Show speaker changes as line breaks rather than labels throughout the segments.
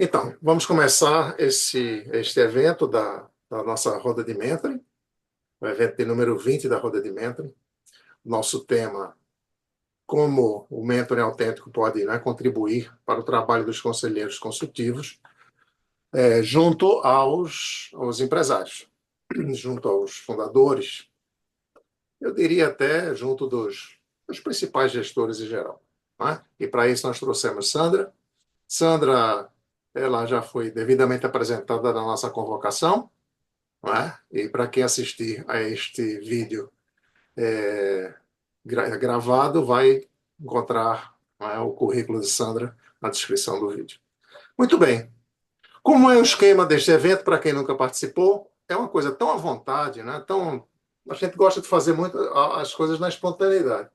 Então, vamos começar este evento da nossa roda de mentoring, o evento de número 20 da roda de mentoring. Nosso tema, como o mentoring autêntico pode, né, contribuir para o trabalho dos conselheiros consultivos, junto aos empresários, junto aos fundadores, eu diria até junto dos principais gestores em geral. Né? E para isso nós trouxemos Sandra. Sandra, ela já foi devidamente apresentada na nossa convocação, não é? E para quem assistir a este vídeo gravado, vai encontrar, não é, o currículo de Sandra na descrição do vídeo. Muito bem. Como é o esquema deste evento, para quem nunca participou? É uma coisa tão à vontade, né? A gente gosta de fazer muito as coisas na espontaneidade.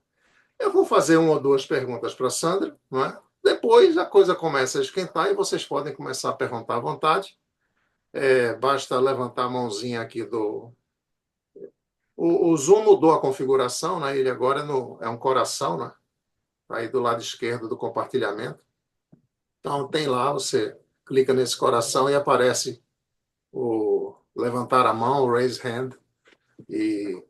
Eu vou fazer uma ou duas perguntas para a Sandra, não é? Depois a coisa começa a esquentar e vocês podem começar a perguntar à vontade. Basta levantar a mãozinha aqui do. O Zoom mudou a configuração, né? Ele agora é um coração, né? Tá aí do lado esquerdo do compartilhamento. Então tem lá, você clica nesse coração e aparece o levantar a mão, o raise hand, e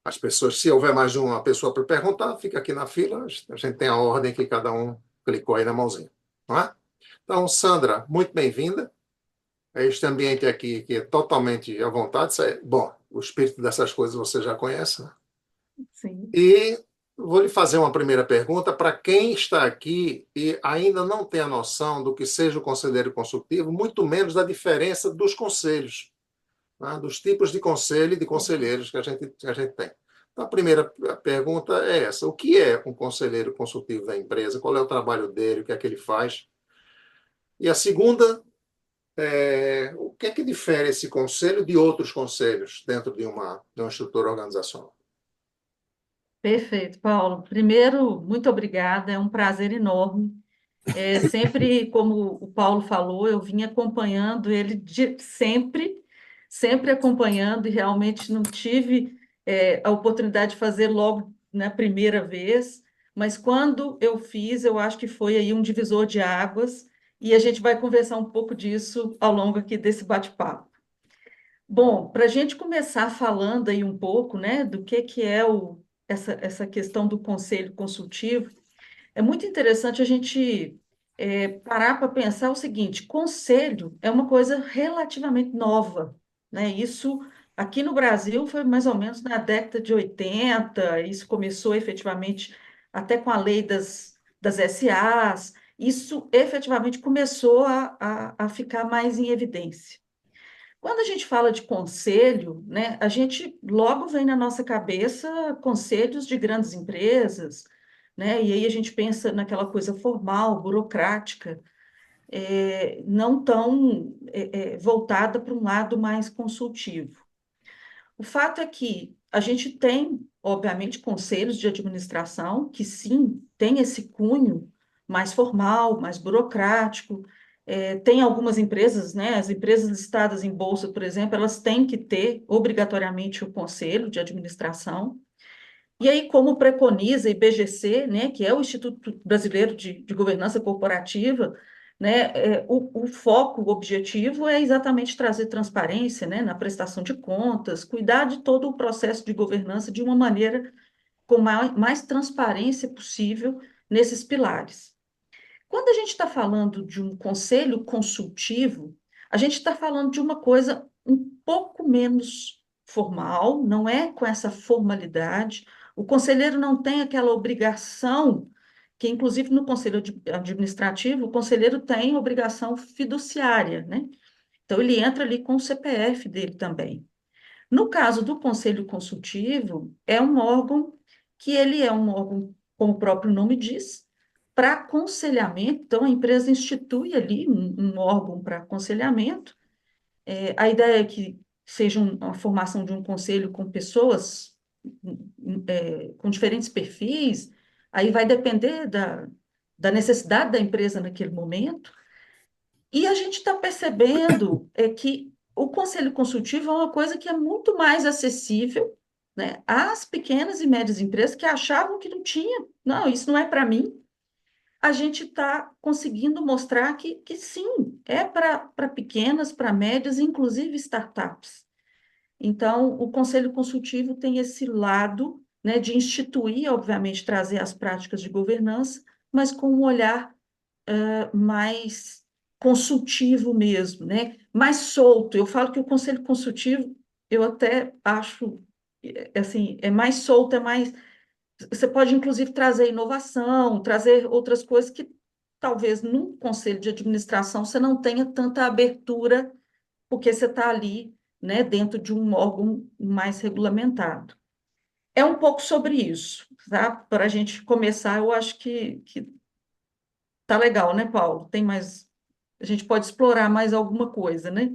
as pessoas, se houver mais de uma pessoa para perguntar, fica aqui na fila, a gente tem a ordem que cada um clicou aí na mãozinha, não é? Então, Sandra, muito bem-vinda. Este ambiente aqui que é totalmente à vontade. Bom, o espírito dessas coisas você já conhece, né?
Sim.
E vou lhe fazer uma primeira pergunta para quem está aqui e ainda não tem a noção do que seja o conselheiro consultivo, muito menos da diferença dos conselhos, né? Dos tipos de conselho e de conselheiros que a gente tem. Então, a primeira pergunta é essa: o que é um conselheiro consultivo da empresa? Qual é o trabalho dele? O que é que ele faz? E a segunda o que é que difere esse conselho de outros conselhos dentro de uma estrutura organizacional?
Perfeito, Paulo. Primeiro, muito obrigada, é um prazer enorme. Sempre, como o Paulo falou, eu vim acompanhando ele sempre acompanhando, e realmente não tive, a oportunidade de fazer logo na primeira vez, mas quando eu fiz, eu acho que foi aí um divisor de águas, e a gente vai conversar um pouco disso ao longo aqui desse bate-papo. Bom, para a gente começar falando aí um pouco, né, do que é essa questão do conselho consultivo, é muito interessante a gente parar para pensar o seguinte: conselho é uma coisa relativamente nova, né? Isso aqui no Brasil foi mais ou menos na década de 80. Isso começou efetivamente até com a lei das SAs, isso efetivamente começou a ficar mais em evidência. Quando a gente fala de conselho, né, a gente logo vem na nossa cabeça conselhos de grandes empresas, né, e aí a gente pensa naquela coisa formal, burocrática, não tão voltada para um lado mais consultivo. O fato é que a gente tem, obviamente, conselhos de administração que sim, tem esse cunho mais formal, mais burocrático. Tem algumas empresas, né, as empresas listadas em bolsa, por exemplo, elas têm que ter obrigatoriamente o conselho de administração. E aí, como preconiza a IBGC, né, que é o Instituto Brasileiro de Governança Corporativa, né, o foco, o objetivo é exatamente trazer transparência, né, na prestação de contas, cuidar de todo o processo de governança de uma maneira com mais transparência possível nesses pilares. Quando a gente está falando de um conselho consultivo, a gente está falando de uma coisa um pouco menos formal, não é com essa formalidade. O conselheiro não tem aquela obrigação, que inclusive no conselho administrativo, o conselheiro tem obrigação fiduciária, né? Então ele entra ali com o CPF dele também. No caso do conselho consultivo, é um órgão que ele é um órgão, como o próprio nome diz, para aconselhamento. Então, a empresa institui ali um órgão para aconselhamento. A ideia é que seja uma formação de um conselho com pessoas com diferentes perfis, aí vai depender da necessidade da empresa naquele momento. E a gente está percebendo que o conselho consultivo é uma coisa que é muito mais acessível, né, às pequenas e médias empresas que achavam que não tinha, não, isso não é para mim. a gente está conseguindo mostrar que sim, é para pequenas, para médias, inclusive startups. Então, o Conselho Consultivo tem esse lado, né, de instituir, obviamente, trazer as práticas de governança, mas com um olhar mais consultivo mesmo, né? Mais solto. Eu falo que o Conselho Consultivo, eu até acho, assim, é mais solto, é mais. Você pode, inclusive, trazer inovação, trazer outras coisas que talvez num conselho de administração você não tenha tanta abertura, porque você está ali, né, dentro de um órgão mais regulamentado. É um pouco sobre isso, tá? Para a gente começar, eu acho que tá legal, né, Paulo? Tem mais. A gente pode explorar mais alguma coisa, né?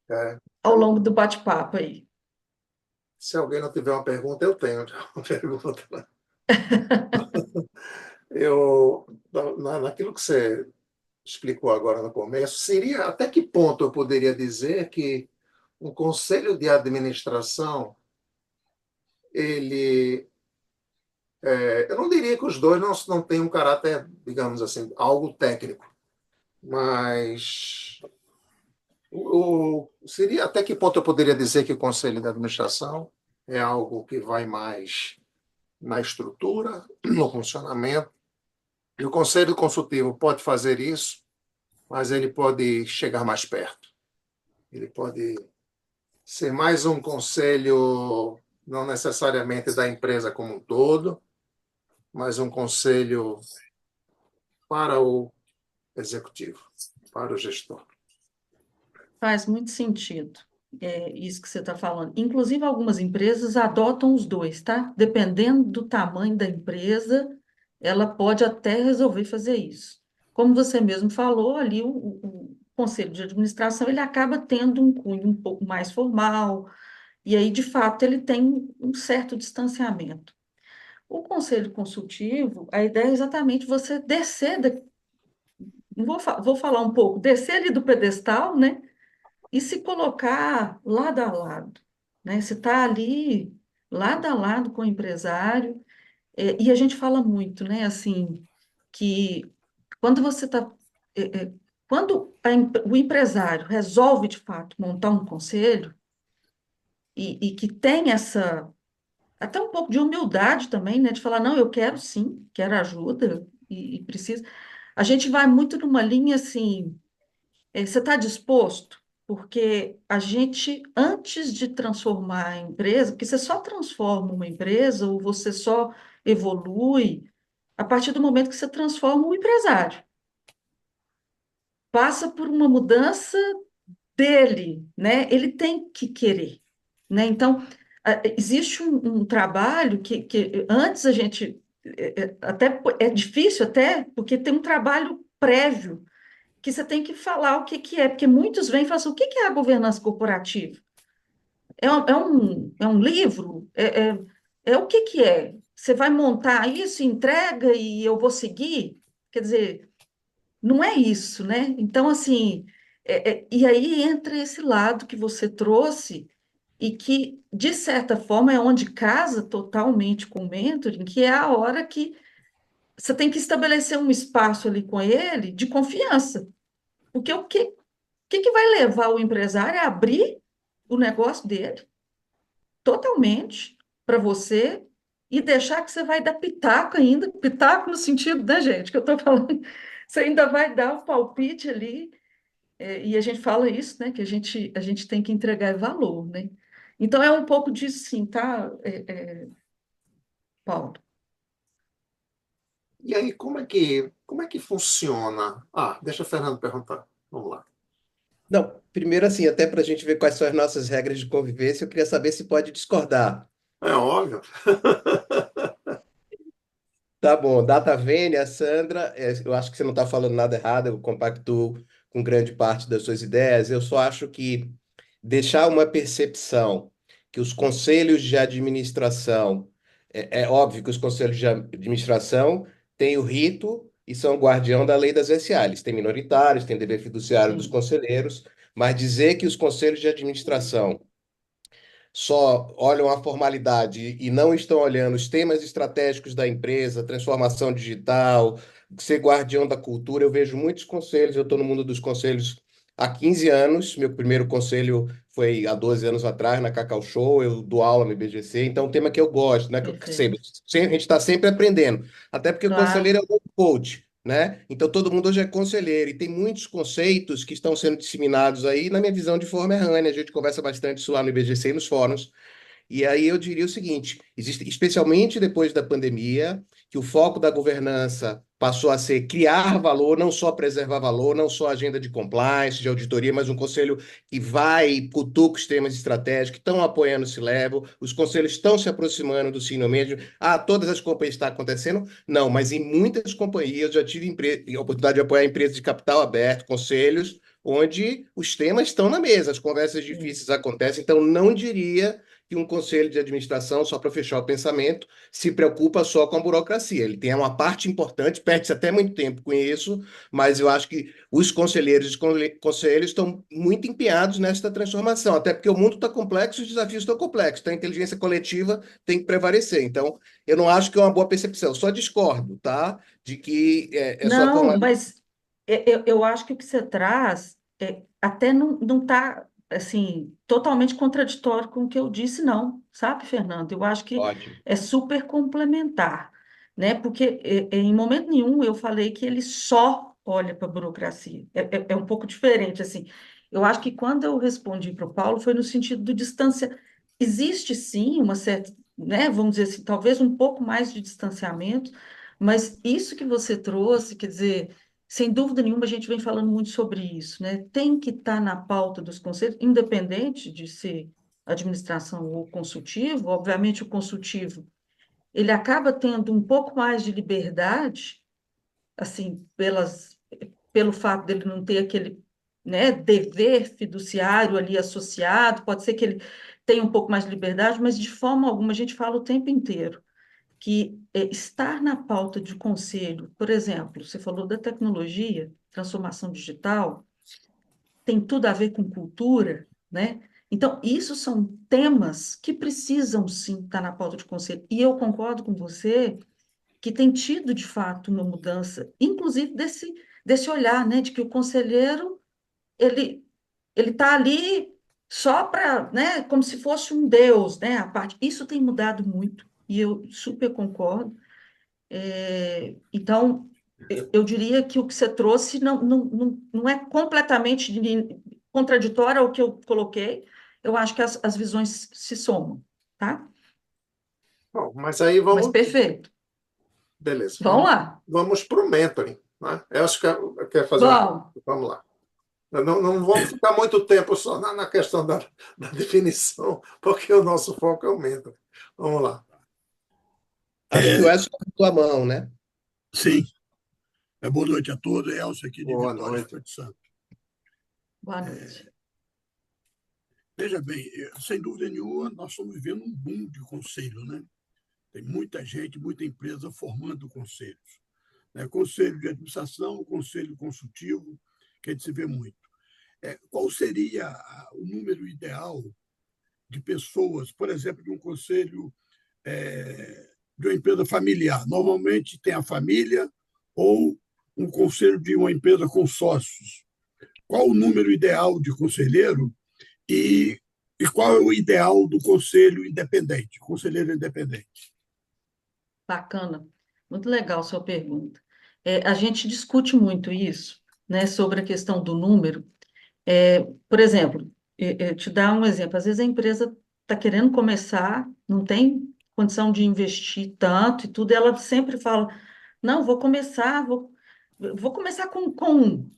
É,
Ao longo do bate-papo aí.
se alguém não tiver uma pergunta, eu tenho uma pergunta. Naquilo que você explicou agora no começo, seria até que ponto eu poderia dizer que um conselho de administração, ele, eu não diria que os dois não têm um caráter, digamos assim, algo técnico, mas seria até que ponto eu poderia dizer que o conselho de administração é algo que vai mais na estrutura, no funcionamento, e o conselho consultivo pode fazer isso, mas ele pode chegar mais perto. Ele pode ser mais um conselho, não necessariamente da empresa como um todo, mas um conselho para o executivo, para o gestor.
Faz muito sentido, isso que você está falando. Inclusive, algumas empresas adotam os dois, tá? Dependendo do tamanho da empresa, ela pode até resolver fazer isso. Como você mesmo falou, ali o conselho de administração ele acaba tendo um cunho um pouco mais formal, e aí, de fato, ele tem um certo distanciamento. O conselho consultivo, a ideia é exatamente você descer, vou falar um pouco, descer ali do pedestal, né? E se colocar lado a lado, né? Você está ali lado a lado com o empresário, e a gente fala muito, né? Assim, que quando você está. Quando o empresário resolve, de fato, montar um conselho, e que tem essa. Até um pouco de humildade também, né? De falar, não, eu quero sim, quero ajuda, e preciso. A gente vai muito numa linha assim. Você está disposto? Porque a gente, antes de transformar a empresa, porque você só transforma uma empresa ou você só evolui a partir do momento que você transforma o empresário. Passa por uma mudança dele, né? Ele tem que querer, né? Então, existe um trabalho que antes a gente até é difícil até porque tem um trabalho prévio que você tem que falar o que que é, porque muitos vêm e falam assim, o que que é a governança corporativa? É um livro? É o que que é? Você vai montar isso, entrega e eu vou seguir? Quer dizer, não é isso, né? Então, assim, e aí entra esse lado que você trouxe e que, de certa forma, é onde casa totalmente com o mentoring, que é a hora que você tem que estabelecer um espaço ali com ele de confiança. Porque o que vai levar o empresário a abrir o negócio dele totalmente para você e deixar que você vai dar pitaco ainda, pitaco no sentido da gente, que eu estou falando, você ainda vai dar o palpite ali, e a gente fala isso, né, que a gente tem que entregar valor, né? Então é um pouco disso, sim, tá, Paulo?
E aí, como é que funciona? Ah, deixa o Fernando perguntar. Vamos lá.
Não, primeiro assim, até para a gente ver quais são as nossas regras de convivência, eu queria saber se pode discordar.
É óbvio.
Tá bom, Data Vênia, Sandra, eu acho que você não está falando nada errado, eu compactuo com grande parte das suas ideias, eu só acho que deixar uma percepção que os conselhos de administração, é óbvio que os conselhos de administração têm o rito e são guardião da lei das SA, eles têm minoritários, têm dever fiduciário dos
Sim.
conselheiros, mas dizer que os conselhos de administração só olham a formalidade e não estão olhando os temas estratégicos da empresa, transformação digital, ser guardião da cultura. Eu vejo muitos conselhos, eu estou no mundo dos conselhos há 15 anos. Meu primeiro conselho foi há 12 anos atrás, na Cacau Show. Eu dou aula no IBGC, então é um tema que eu gosto, né?
Perfeito.
A gente está sempre aprendendo, até porque o conselheiro
Claro.
é um coach, né? Então todo mundo hoje é conselheiro e tem muitos conceitos que estão sendo disseminados aí, na minha visão, de forma errônea. A gente conversa bastante isso lá no IBGC e nos fóruns. E aí eu diria o seguinte: existe, especialmente depois da pandemia, que o foco da governança passou a ser criar valor, não só preservar valor, não só agenda de compliance, de auditoria, mas um conselho que vai e cutuca os temas estratégicos, que estão apoiando o C-Level, os conselhos estão se aproximando do senior management. Ah, todas as companhias está acontecendo? Não, mas em muitas companhias eu já tive a oportunidade de apoiar empresas de capital aberto, conselhos, onde os temas estão na mesa, as conversas
Sim.
difíceis acontecem, então não diria que um conselho de administração, só para fechar o pensamento, se preocupa só com a burocracia. Ele tem uma parte importante, perde-se até muito tempo com isso, mas eu acho que os conselheiros e os conselheiros estão muito empenhados nesta transformação, até porque o mundo está complexo, os desafios estão complexos, então a inteligência coletiva tem que prevalecer. Então, eu não acho que é uma boa percepção, só discordo, tá? De que é só por um
Não,
lado.
mas eu acho que o que você traz até não está assim totalmente contraditório com o que eu disse, não, sabe, Fernando? Eu acho que
Ótimo.
é super complementar, né? Porque em momento nenhum eu falei que ele só olha para a burocracia. É um pouco diferente, assim. Eu acho que quando eu respondi para o Paulo foi no sentido do distância. Existe sim uma certa, né? Vamos dizer assim, talvez um pouco mais de distanciamento, mas isso que você trouxe, quer dizer, sem dúvida nenhuma, a gente vem falando muito sobre isso, né? Tem que estar na pauta dos conselhos, independente de ser administração ou consultivo. Obviamente, o consultivo, ele acaba tendo um pouco mais de liberdade, assim, pelo fato dele não ter aquele, né, dever fiduciário ali associado. Pode ser que ele tenha um pouco mais de liberdade, mas de forma alguma, a gente fala o tempo inteiro que estar na pauta de conselho, por exemplo, você falou da tecnologia, transformação digital, tem tudo a ver com cultura, né? Então, isso são temas que precisam sim estar na pauta de conselho. E eu concordo com você que tem tido, de fato, uma mudança, inclusive desse olhar, né, de que o conselheiro, ele ele está ali só para, né, como se fosse um deus, né, a parte. Isso tem mudado muito, e eu super concordo. Então, eu diria que o que você trouxe não é completamente contraditório ao que eu coloquei. Eu acho que as visões se somam, tá?
Bom, mas aí
Mas
vamos,
perfeito.
beleza,
Vamos lá.
vamos para o mentoring, né? Eu acho que eu quero fazer uma.
Vamos.
Vamos lá. Não vamos ficar muito tempo só na questão da definição, porque o nosso foco é o mentoring. Vamos lá.
Acho que
É,
o Edson está na tua mão, né?
sim, boa noite a todos. Elcio aqui de
Boa
Vitória,
noite.
Espírito Santo.
Boa noite.
Veja bem, sem dúvida nenhuma, nós estamos vivendo um boom de conselho, né? Tem muita gente, muita empresa formando conselhos, né? Conselho de administração, conselho consultivo, que a gente se vê muito. Qual seria o número ideal de pessoas, por exemplo, de um conselho de uma empresa familiar? Normalmente tem a família ou um conselho de uma empresa com sócios. Qual o número ideal de conselheiro e, e qual é o ideal do conselho independente, conselheiro independente?
Bacana. Muito legal a sua pergunta. A gente discute muito isso, né, sobre a questão do número. Por exemplo, te dar um exemplo. Às vezes a empresa está querendo começar, não tem condição de investir tanto e tudo, e ela sempre fala, não, vou começar com um.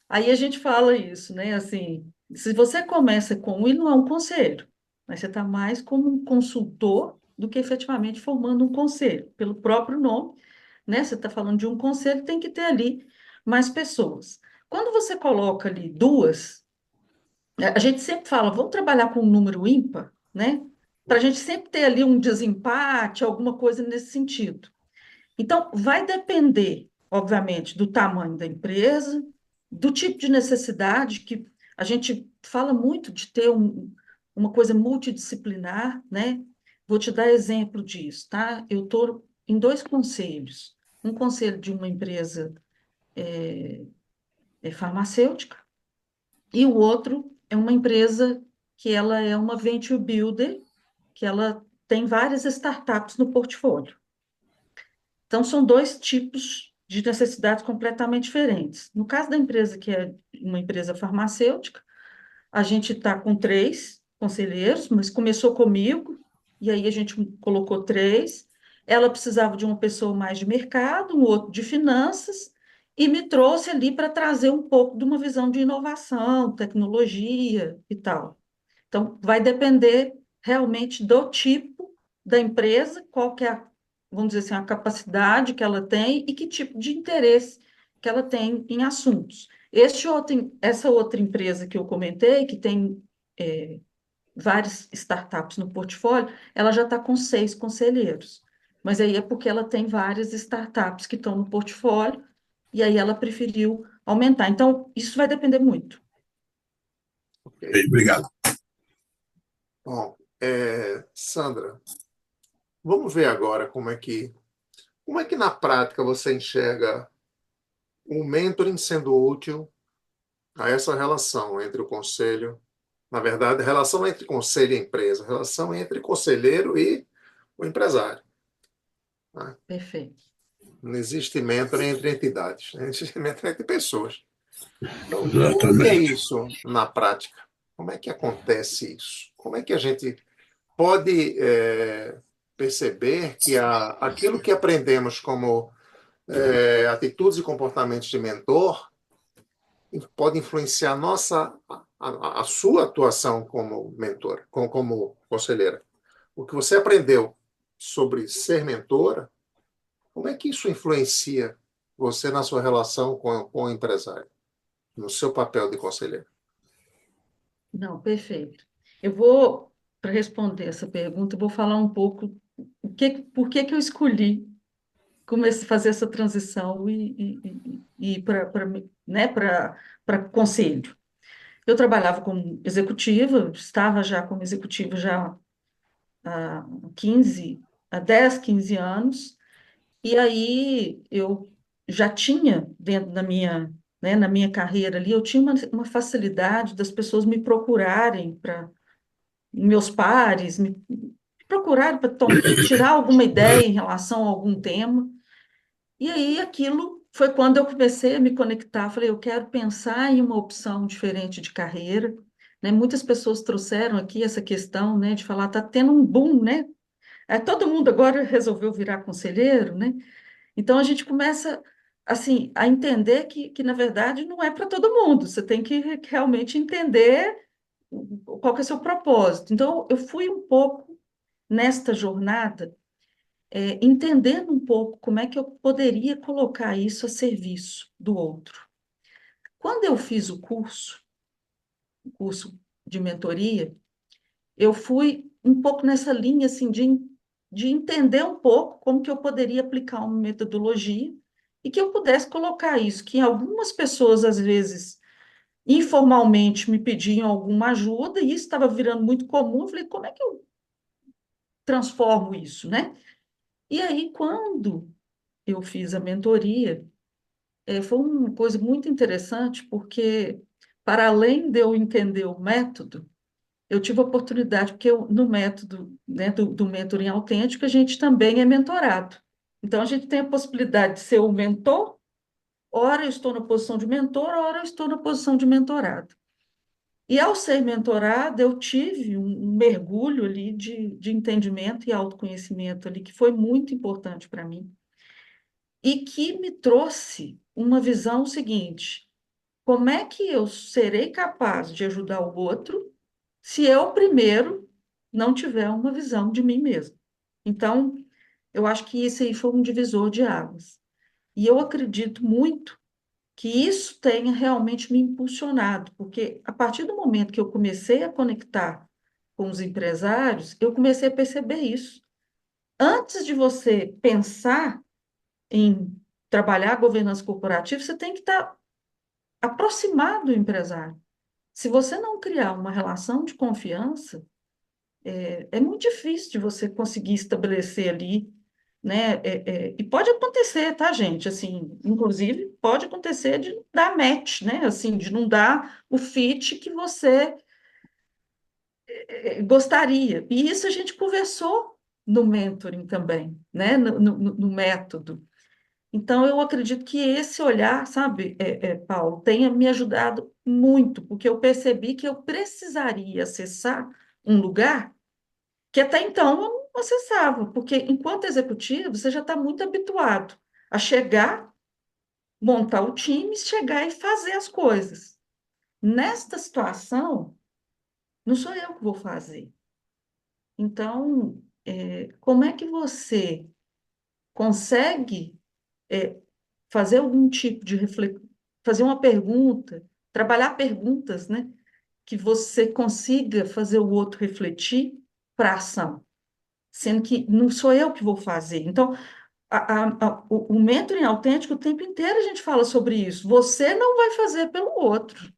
Aí a gente fala isso, né? Assim, se você começa com um, ele não é um conselho, mas você está mais como um consultor do que efetivamente formando um conselho, pelo próprio nome, né? Você está falando de um conselho, tem que ter ali mais pessoas. Quando você coloca ali duas, a gente sempre fala, vamos trabalhar com um número ímpar, né? Para a gente sempre ter ali um desempate, alguma coisa nesse sentido. Então, vai depender, obviamente, do tamanho da empresa, do tipo de necessidade, que a gente fala muito de ter uma coisa multidisciplinar, né? Vou te dar exemplo disso, tá? Eu estou em dois conselhos. um conselho de uma empresa farmacêutica, e o outro é uma empresa que ela é uma venture builder, que ela tem várias startups no portfólio. Então, são dois tipos de necessidades completamente diferentes. No caso da empresa, que é uma empresa farmacêutica, a gente está com 3 conselheiros, mas começou comigo, e aí a gente colocou 3. Ela precisava de uma pessoa mais de mercado, um outro de finanças, e me trouxe ali para trazer um pouco de uma visão de inovação, tecnologia e tal. Então, vai depender realmente do tipo da empresa, qual que é vamos dizer assim, a capacidade que ela tem e que tipo de interesse que ela tem em assuntos. Essa outra empresa que eu comentei, que tem várias startups no portfólio, ela já está com 6 conselheiros. Mas aí é porque ela tem várias startups que estão no portfólio, e aí ela preferiu aumentar. Então, isso vai depender muito.
Ok.
Obrigado.
Bom, Sandra, vamos ver agora como é que na prática você enxerga o mentoring sendo útil a essa relação entre o conselho, na verdade, a relação entre conselho e empresa, a relação entre conselheiro e o empresário, né?
Perfeito.
Não existe mentoring entre entidades, né? Existe mentoring entre pessoas. Então, como que é
Exatamente.
isso na prática? Como é que acontece isso? Como é que a gente pode perceber que aquilo que aprendemos como atitudes e comportamentos de mentor pode influenciar a sua atuação como mentora, como conselheira? O que você aprendeu sobre ser mentora, como é que isso influencia você na sua relação com o empresário, no seu papel de conselheiro?
Não, perfeito. Eu vou, para responder essa pergunta, eu vou falar um pouco por que que eu escolhi fazer essa transição e ir para conselho. Eu trabalhava como executiva, estava já como executiva já há 15, há 10, 15 anos, e aí eu já tinha, dentro na minha carreira ali, eu tinha uma facilidade das pessoas me procurarem meus pares me procuraram para tirar alguma ideia em relação a algum tema. E aí aquilo foi quando eu comecei a me conectar. Falei, eu quero pensar em uma opção diferente de carreira. Né? Muitas pessoas trouxeram aqui essa questão, né, de falar, está tendo um boom, né? Todo mundo agora resolveu virar conselheiro, né? Então a gente começa assim a entender que na verdade não é para todo mundo. Você tem que realmente entender qual que é o seu propósito. Então, eu fui um pouco nesta jornada, entendendo um pouco como é que eu poderia colocar isso a serviço do outro. Quando eu fiz o curso de mentoria, eu fui um pouco nessa linha assim de entender um pouco como que eu poderia aplicar uma metodologia e que eu pudesse colocar isso, que algumas pessoas às vezes informalmente me pediam alguma ajuda e isso estava virando muito comum. Eu falei, como é que eu transformo isso, né? E aí, quando eu fiz a mentoria, foi uma coisa muito interessante, porque, para além de eu entender o método, eu tive a oportunidade, porque no método, né, do mentoring autêntico, a gente também é mentorado. Então, a gente tem a possibilidade de ser o mentor, ora eu estou na posição de mentor, ora eu estou na posição de mentorado. E ao ser mentorada, eu tive um mergulho ali de entendimento e autoconhecimento ali, que foi muito importante para mim, e que me trouxe uma visão seguinte: como é que eu serei capaz de ajudar o outro se eu primeiro não tiver uma visão de mim mesmo? Então, eu acho que esse aí foi um divisor de águas. E eu acredito muito que isso tenha realmente me impulsionado, porque a partir do momento que eu comecei a conectar com os empresários, eu comecei a perceber isso. Antes de você pensar em trabalhar a governança corporativa, você tem que estar aproximado do empresário. Se você não criar uma relação de confiança, é muito difícil de você conseguir estabelecer ali, né? E pode acontecer, tá, gente? Assim, inclusive, pode acontecer de não dar match, né? Assim, de não dar o fit que você gostaria. E isso a gente conversou no mentoring também, né? No método. Então, eu acredito que esse olhar, sabe, Paulo, tenha me ajudado muito, porque eu percebi que eu precisaria acessar um lugar que até então eu não acessava, porque enquanto executivo, você já está muito habituado a chegar, montar o time, chegar e fazer as coisas. Nesta situação, não sou eu que vou fazer. Então, como é que você consegue fazer algum tipo de reflexão, fazer uma pergunta, trabalhar perguntas, né, que você consiga fazer o outro refletir para a ação, sendo que não sou eu que vou fazer. Então, o mentoring autêntico, o tempo inteiro a gente fala sobre isso. Você não vai fazer pelo outro,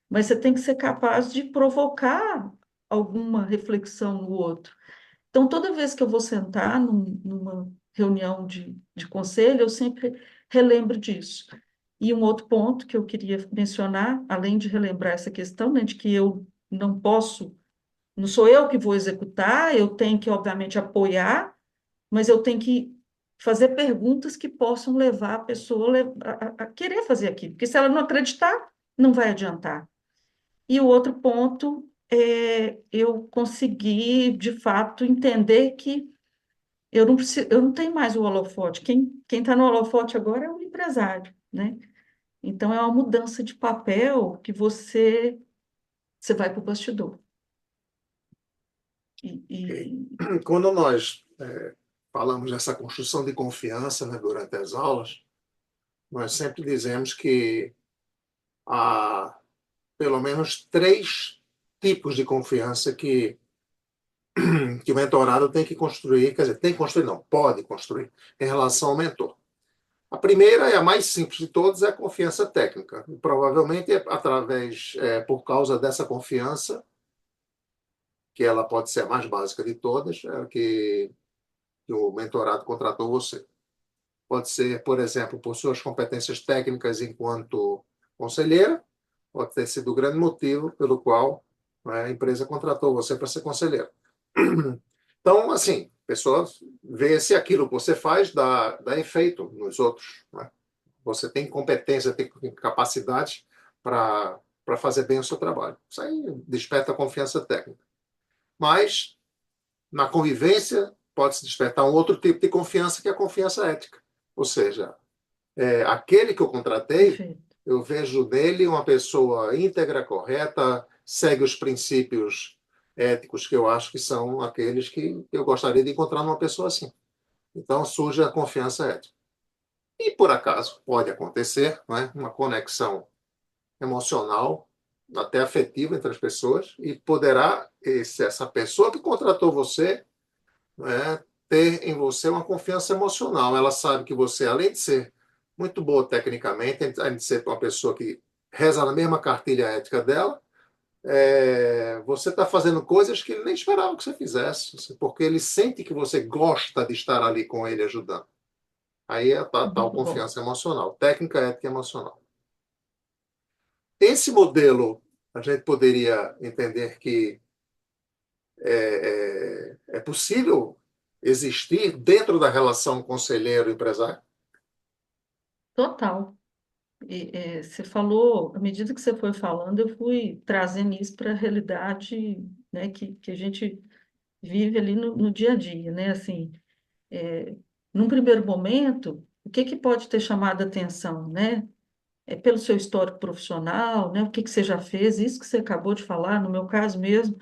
mas você tem que ser capaz de provocar alguma reflexão no outro. Então, toda vez que eu vou sentar numa reunião de conselho, eu sempre relembro disso. E um outro ponto que eu queria mencionar, além de relembrar essa questão, né, de que eu não posso, não sou eu que vou executar, eu tenho que, obviamente, apoiar, mas eu tenho que fazer perguntas que possam levar a pessoa a querer fazer aquilo, porque se ela não acreditar, não vai adiantar. E o outro ponto é eu conseguir, de fato, entender que eu não tenho mais o holofote. Quem está no holofote agora é o empresário, né? Então, é uma mudança de papel que você vai para o bastidor. E,
Ok.
e-
Quando nós falamos dessa construção de confiança, né, durante as aulas, nós sempre dizemos que há pelo menos três tipos de confiança que o mentorado tem que construir, quer dizer, tem que construir, não, pode construir, em relação ao mentor. A primeira e a mais simples de todas é a confiança técnica. E provavelmente é por causa dessa confiança, que ela pode ser a mais básica de todas, que o mentorado contratou você. Pode ser, por exemplo, por suas competências técnicas enquanto conselheira, pode ter sido o grande motivo pelo qual, né, a empresa contratou você para ser conselheiro. Então, assim, a pessoa vê se aquilo que você faz dá efeito nos outros, né? Você tem competência, tem capacidade para fazer bem o seu trabalho. Isso aí desperta confiança técnica. Mas, na convivência, pode-se despertar um outro tipo de confiança, que é a confiança ética. Ou seja, aquele que eu contratei,
Perfeito.
eu vejo nele uma pessoa íntegra, correta, segue os princípios éticos que eu acho que são aqueles que eu gostaria de encontrar numa pessoa assim. Então surge a confiança ética. E por acaso pode acontecer, né, uma conexão emocional, até afetiva entre as pessoas, e poderá essa pessoa que contratou você, né, ter em você uma confiança emocional. Ela sabe que você, além de ser muito boa tecnicamente, além de ser uma pessoa que reza na mesma cartilha ética dela, você está fazendo coisas que ele nem esperava que você fizesse, porque ele sente que você gosta de estar ali com ele ajudando. Aí é a tal
Muito bom.
confiança emocional, técnica, ética e emocional. Esse modelo, a gente poderia entender que é possível existir dentro da relação conselheiro-empresário?
Total. Você falou, à medida que você foi falando, eu fui trazendo isso para a realidade, né, que a gente vive ali no dia a dia, né? Assim, num primeiro momento, o que que pode ter chamado a atenção, né? É pelo seu histórico profissional, né? O que que você já fez, isso que você acabou de falar, no meu caso mesmo,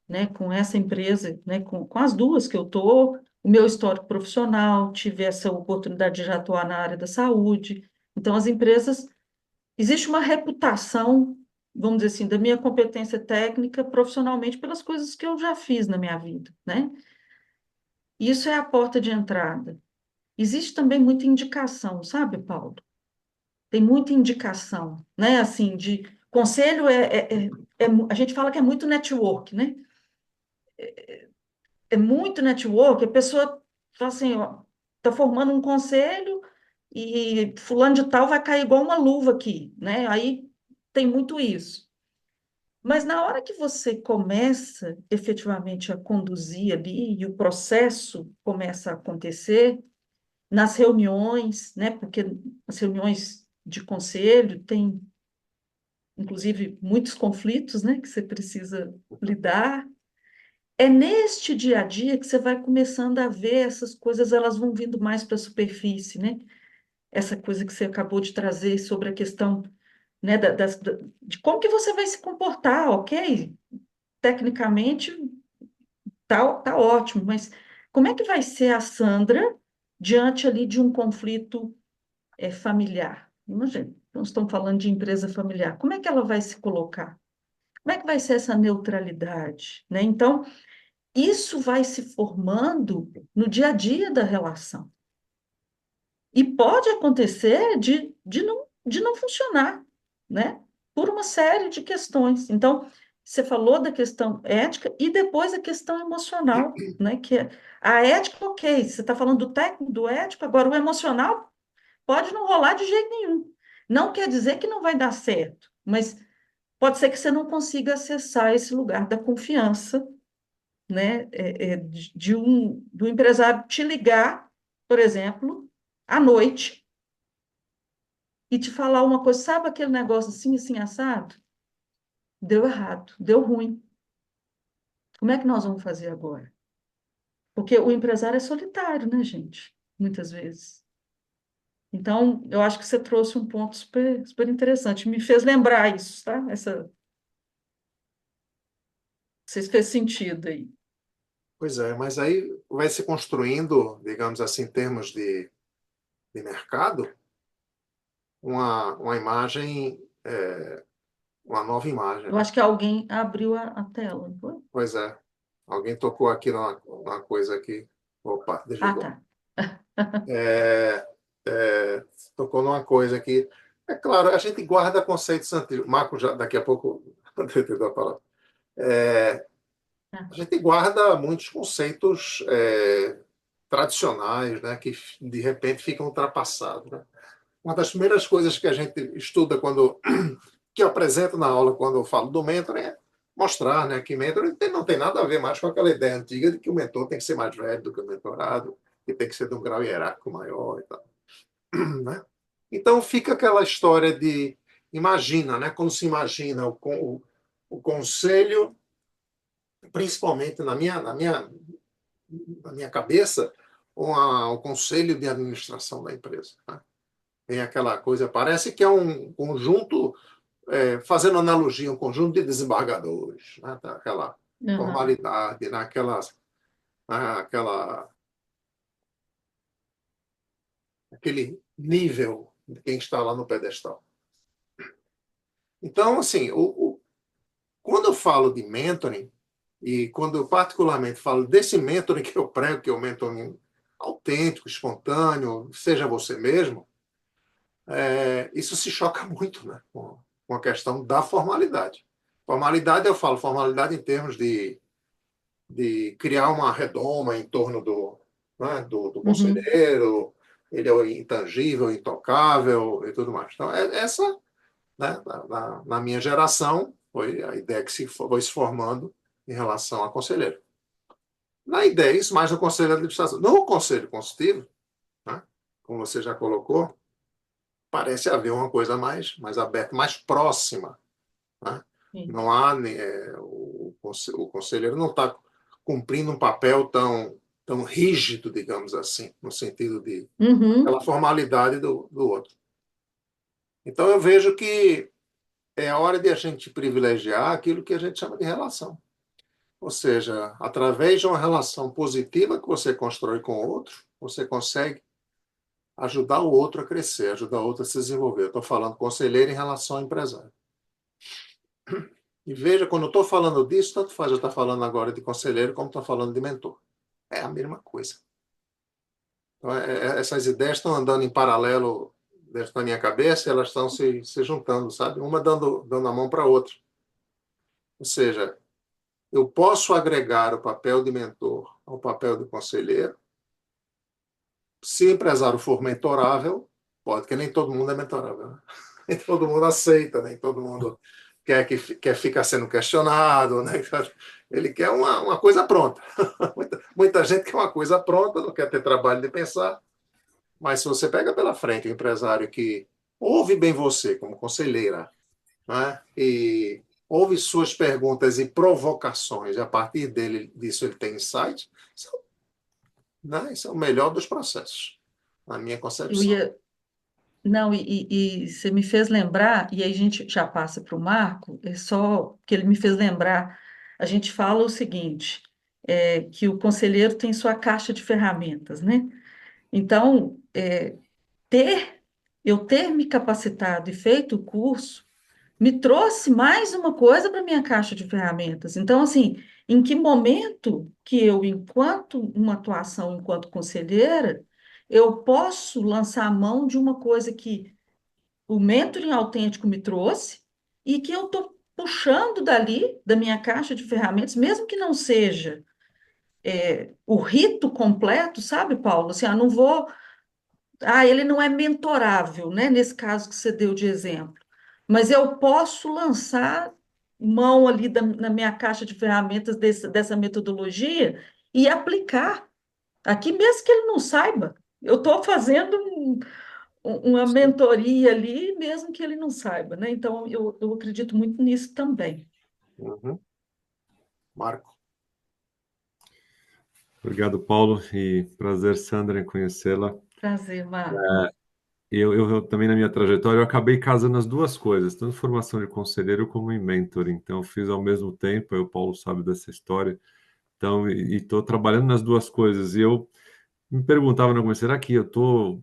né? Com essa empresa, né? Com as duas que eu tô, o meu histórico profissional, tive essa oportunidade de já atuar na área da saúde. Então, as empresas, existe uma reputação, vamos dizer assim, da minha competência técnica profissionalmente pelas coisas que eu já fiz na minha vida, né? Isso é a porta de entrada. Existe também muita indicação, sabe, Paulo? Tem muita indicação, né? Assim, de conselho a gente fala que é muito network, né? É muito network, a pessoa fala assim, ó, tá formando um conselho e fulano de tal vai cair igual uma luva aqui, né? Aí tem muito isso. Mas na hora que você começa efetivamente a conduzir ali e o processo começa a acontecer nas reuniões, né? Porque as reuniões de conselho tem, inclusive, muitos conflitos, né? Que você precisa lidar. É neste dia a dia que você vai começando a ver essas coisas, elas vão vindo mais para a superfície, né? Essa coisa que você acabou de trazer sobre a questão, né, de como que você vai se comportar, ok? Tecnicamente tá ótimo, mas como é que vai ser a Sandra diante ali de um conflito familiar? Imagina, nós estamos falando de empresa familiar. Como é que ela vai se colocar? Como é que vai ser essa neutralidade, né? Então, isso vai se formando no dia a dia da relação. E pode acontecer de não funcionar, né? Por uma série de questões. Então, você falou da questão ética e depois a questão emocional, né? Que a ética, ok, você está falando do técnico, do ético, agora o emocional pode não rolar de jeito nenhum. Não quer dizer que não vai dar certo, mas pode ser que você não consiga acessar esse lugar da confiança, né? Do empresário te ligar, por exemplo, à noite e te falar uma coisa, sabe aquele negócio assim, assim, assado? Deu errado, deu ruim. Como é que nós vamos fazer agora? Porque o empresário é solitário, né, gente? Muitas vezes. Então, eu acho que você trouxe um ponto super, super interessante. Me fez lembrar isso, tá? Vocês fez sentido aí.
Pois é, mas aí vai se construindo, digamos assim, em termos de mercado, uma imagem, uma nova imagem,
Eu
né?
acho que alguém abriu a tela, não foi?
Pois é. Alguém tocou aqui numa coisa aqui. Opa,
Ah,
desligou.
tá.
É, tocou numa coisa aqui. É claro, a gente guarda conceitos antigos. Marco, já, daqui a pouco, entendeu a palavra. É,
Ah,
a gente guarda muitos conceitos tradicionais, né, que de repente ficam ultrapassados, né? Uma das primeiras coisas que a gente estuda que eu apresento na aula quando eu falo do mentor é mostrar, né, que mentor não tem nada a ver mais com aquela ideia antiga de que o mentor tem que ser mais velho do que o mentorado, que tem que ser de um grau hierárquico maior e tal, né? Então fica aquela história de imagina, né, quando se imagina o conselho, principalmente na minha cabeça, o conselho de administração da empresa, né? Tem aquela coisa, parece que é um conjunto, fazendo analogia, um conjunto de desembargadores, né? Tá aquela
aham.
formalidade, aquela, aquele nível de quem está lá no pedestal. Então, assim, quando eu falo de mentoring, e quando eu particularmente falo desse mentoring que eu prego, que é o mentoring autêntico, espontâneo, seja você mesmo, isso se choca muito, né, com a questão da formalidade. Formalidade, eu falo formalidade em termos de criar uma redoma em torno né, do
Uhum.
conselheiro, ele é o intangível, intocável e tudo mais. Então, essa, né, na minha geração, foi a ideia que foi se formando em relação a conselheiro. Na ideia, isso mais no conselho de administração. No conselho consultivo, né, como você já colocou, parece haver uma coisa mais aberta, mais próxima, né?
Sim.
Não há, o conselheiro não está cumprindo um papel tão rígido, digamos assim, no sentido de
Uhum.
aquela formalidade do outro. Então eu vejo que é a hora de a gente privilegiar aquilo que a gente chama de relação. Ou seja, através de uma relação positiva que você constrói com o outro, você consegue ajudar o outro a crescer, ajudar o outro a se desenvolver. Eu estou falando conselheiro em relação ao empresário. E veja, quando eu estou falando disso, tanto faz eu estar falando agora de conselheiro como estou falando de mentor. É a mesma coisa. Então, essas ideias estão andando em paralelo dentro da minha cabeça e elas estão se juntando, sabe? Uma dando a mão para a outra. Ou seja, eu posso agregar o papel de mentor ao papel de conselheiro Se o empresário for mentorável, pode, que nem todo mundo é mentorável, né? Nem todo mundo aceita, nem todo mundo quer ficar sendo questionado, né? Ele quer uma coisa pronta. Muita gente quer uma coisa pronta, não quer ter trabalho de pensar. Mas se você pega pela frente um empresário que ouve bem você como conselheira, né? E ouve suas perguntas e provocações, e a partir disso ele tem insight, né? Isso é o melhor dos processos, na minha
Eu
concepção.
ia, não, e você me fez lembrar, e aí a gente já passa para o Marco, é só que ele me fez lembrar, a gente fala o seguinte, que o conselheiro tem sua caixa de ferramentas, né? Então, ter, eu ter me capacitado e feito o curso, me trouxe mais uma coisa para minha caixa de ferramentas. Então, assim, em que momento que eu, enquanto uma atuação enquanto conselheira, eu posso lançar a mão de uma coisa que o mentoring autêntico me trouxe e que eu estou puxando dali, da minha caixa de ferramentas, mesmo que não seja o rito completo, sabe, Paulo? Assim, não vou. Ele não é mentorável, né? Nesse caso que você deu de exemplo. Mas eu posso lançar mão ali na minha caixa de ferramentas dessa metodologia e aplicar. Aqui mesmo que ele não saiba. Eu estou fazendo uma mentoria ali, mesmo que ele não saiba, né? Então, eu acredito muito nisso também.
Uhum. Marco.
Obrigado, Paulo, e prazer, Sandra, em conhecê-la.
Prazer, Marco.
Eu também, na minha trajetória, eu acabei casando as duas coisas, tanto formação de conselheiro como em mentor. Então, eu fiz ao mesmo tempo, aí o Paulo sabe dessa história. Então, e estou trabalhando nas duas coisas. E eu me perguntava no começo, será que eu estou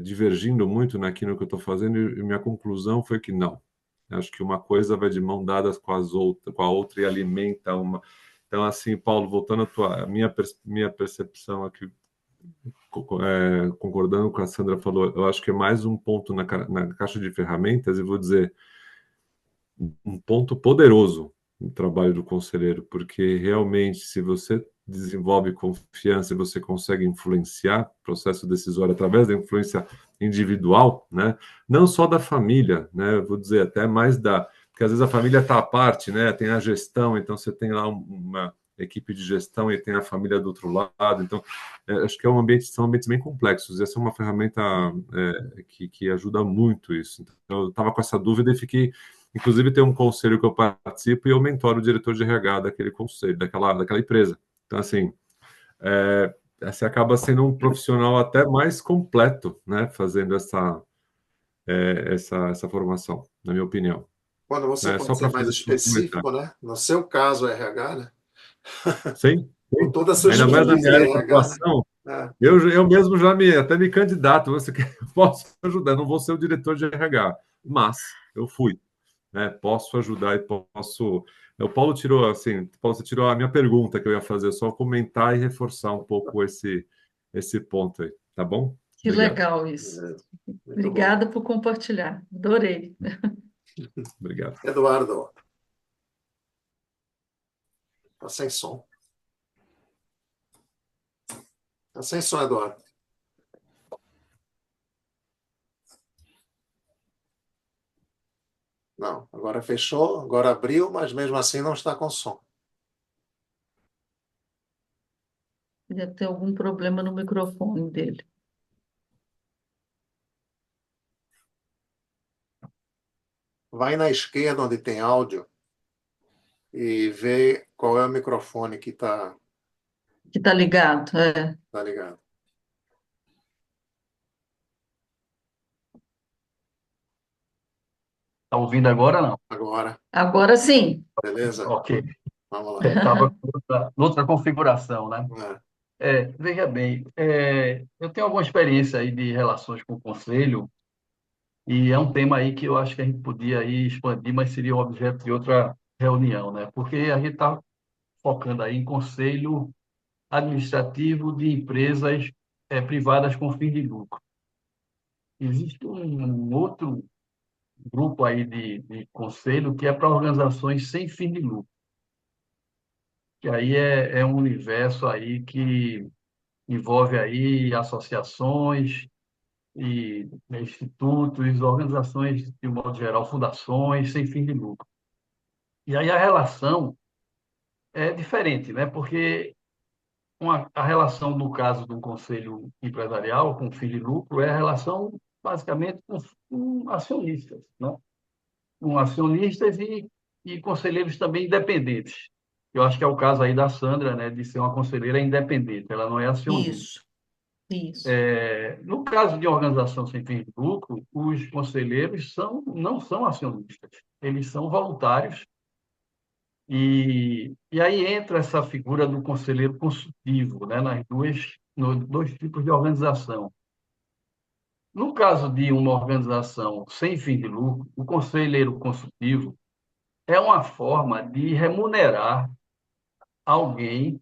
divergindo muito naquilo que eu estou fazendo? E minha conclusão foi que não. Acho que uma coisa vai de mão dadas com a outra e alimenta uma. Então, assim, Paulo, voltando à minha percepção aqui, concordando com a Sandra falou, eu acho que é mais um ponto na caixa de ferramentas, e vou dizer, um ponto poderoso no trabalho do conselheiro, porque realmente, se você desenvolve confiança e você consegue influenciar o processo decisório através da influência individual, né? Não só da família, né? Eu vou dizer até mais porque às vezes a família está à parte, né? Tem a gestão, então você tem lá uma equipe de gestão e tem a família do outro lado, então acho que são ambientes bem complexos. E essa é uma ferramenta que ajuda muito isso. Então, eu estava com essa dúvida e fiquei. Inclusive, tem um conselho que eu participo e eu mentoro o diretor de RH daquele conselho, daquela empresa. Então, assim, você acaba sendo um profissional até mais completo, né, fazendo essa formação, na minha opinião.
Quando você
Só
pode ser
para
mais
fazer esse comentário.
específico, né? No seu caso, RH, né?
Sim,
Com
sim.
toda a sua
Ainda mais na
expertise
minha
em
área de
RH, né?
atuação,
É.
eu mesmo até me candidato. Você quer, posso ajudar, não vou ser o diretor de RH, mas eu fui. Né? Posso ajudar e posso. O Paulo tirou assim, Paulo, você tirou a minha pergunta que eu ia fazer, só comentar e reforçar um pouco esse ponto aí, tá bom?
Que
Obrigado.
legal isso.
Beleza. Muito bom.
Obrigada por compartilhar. Adorei.
Obrigado.
Eduardo, tá sem som. Tá sem som, Eduardo. Não, agora fechou, agora abriu, mas mesmo assim não está com som.
Deve ter algum problema no microfone dele.
Vai na esquerda onde tem áudio e vê qual é o microfone que
Que está ligado.
tá ligado.
Tá ouvindo agora, não?
Agora,
Agora sim.
beleza?
Ok.
Vamos lá.
Estava outra configuração, né?
É.
Veja bem, eu tenho alguma experiência aí de relações com o conselho e é um tema aí que eu acho que a gente podia aí expandir, mas seria objeto de outra reunião, né? Porque a gente está focando aí em conselho administrativo de empresas privadas com fim de lucro. Existe um outro grupo aí de conselho que é para organizações sem fim de lucro. Que aí é um universo aí que envolve aí associações e institutos, organizações, de um modo geral, fundações, sem fim de lucro. E aí a relação é diferente, né? Porque a relação, no caso do conselho empresarial com fim de lucro, é a relação basicamente com acionistas, né? Com acionistas e conselheiros também independentes. Eu acho que é o caso aí da Sandra, né, de ser uma conselheira independente, ela não é acionista.
Isso, isso.
No caso de organização sem fins de lucro, os conselheiros não são acionistas, eles são voluntários. E aí entra essa figura do conselheiro consultivo, né, nos dois tipos de organização. No caso de uma organização sem fim de lucro, o conselheiro consultivo é uma forma de remunerar alguém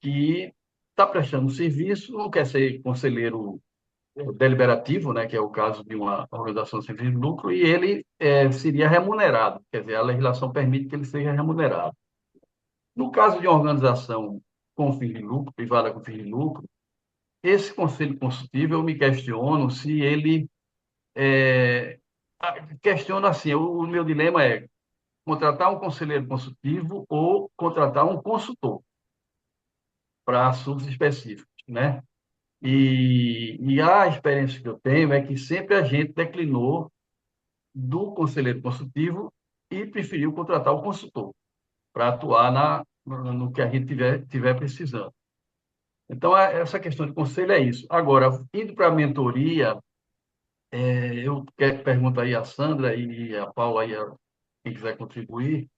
que está prestando serviço, não quer ser conselheiro deliberativo, né, que é o caso de uma organização sem fins de lucro, e ele seria remunerado, quer dizer, a legislação permite que ele seja remunerado. No caso de uma organização com fim de lucro, privada com fim de lucro, esse conselho consultivo, eu me questiono se ele questiono assim, o meu dilema é contratar um conselheiro consultivo ou contratar um consultor para assuntos específicos, né? E a experiência que eu tenho é que sempre a gente declinou do conselheiro consultivo e preferiu contratar o consultor para atuar no que a gente tiver precisando. Então, essa questão de conselho é isso. Agora, indo para a mentoria, eu quero perguntar aí a Sandra e a Paula, aí, quem quiser contribuir.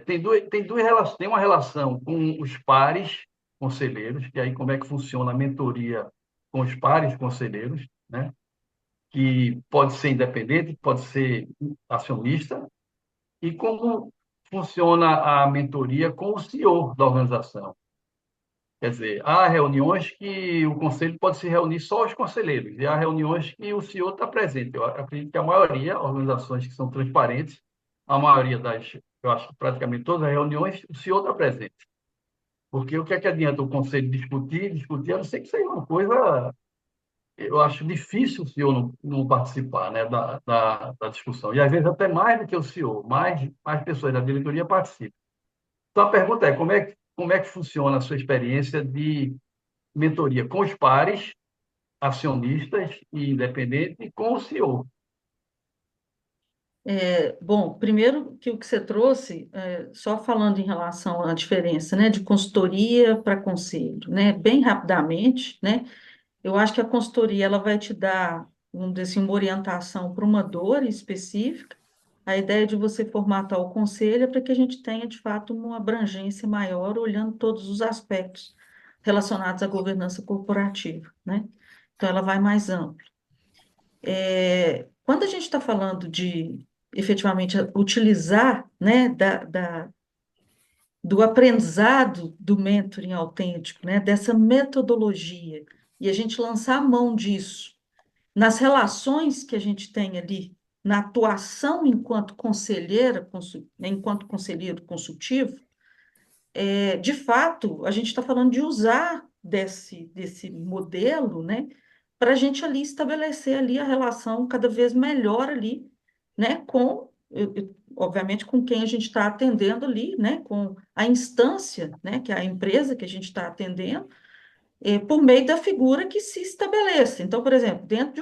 Tem uma relação com os pares conselheiros, que aí como é que funciona a mentoria com os pares conselheiros, né? Que pode ser independente, pode ser acionista, e como funciona a mentoria com o CEO da organização. Quer dizer, há reuniões que o conselho pode se reunir só os conselheiros, e há reuniões que o CEO está presente. Eu acredito que a maioria, organizações que são transparentes, a maioria eu acho que praticamente todas as reuniões, o CEO está presente. Porque o que é que adianta o conselho discutir, a não ser que seja uma coisa, eu acho difícil o CEO não participar, né, da discussão. E às vezes até mais do que o CEO, mais pessoas da diretoria participam. Então a pergunta é, como é que funciona a sua experiência de mentoria com os pares, acionistas e independentes, e com o CEO.
Bom, primeiro que o que você trouxe, só falando em relação à diferença, né, de consultoria para conselho, né, bem rapidamente, né, eu acho que a consultoria ela vai te dar, vamos dizer assim, uma orientação para uma dor específica. A ideia de você formatar o conselho é para que a gente tenha, de fato, uma abrangência maior, olhando todos os aspectos relacionados à governança corporativa, né? Então, ela vai mais ampla. Quando a gente está falando de, efetivamente, utilizar, né, do aprendizado do mentoring autêntico, né, dessa metodologia, e a gente lançar a mão disso nas relações que a gente tem ali, na atuação enquanto conselheira, enquanto conselheiro consultivo, de fato, a gente está falando de usar desse modelo, né, para a gente ali estabelecer ali a relação cada vez melhor ali, né, obviamente, com quem a gente está atendendo ali, né, com a instância, né, que é a empresa que a gente está atendendo, por meio da figura que se estabeleça. Então, por exemplo, dentro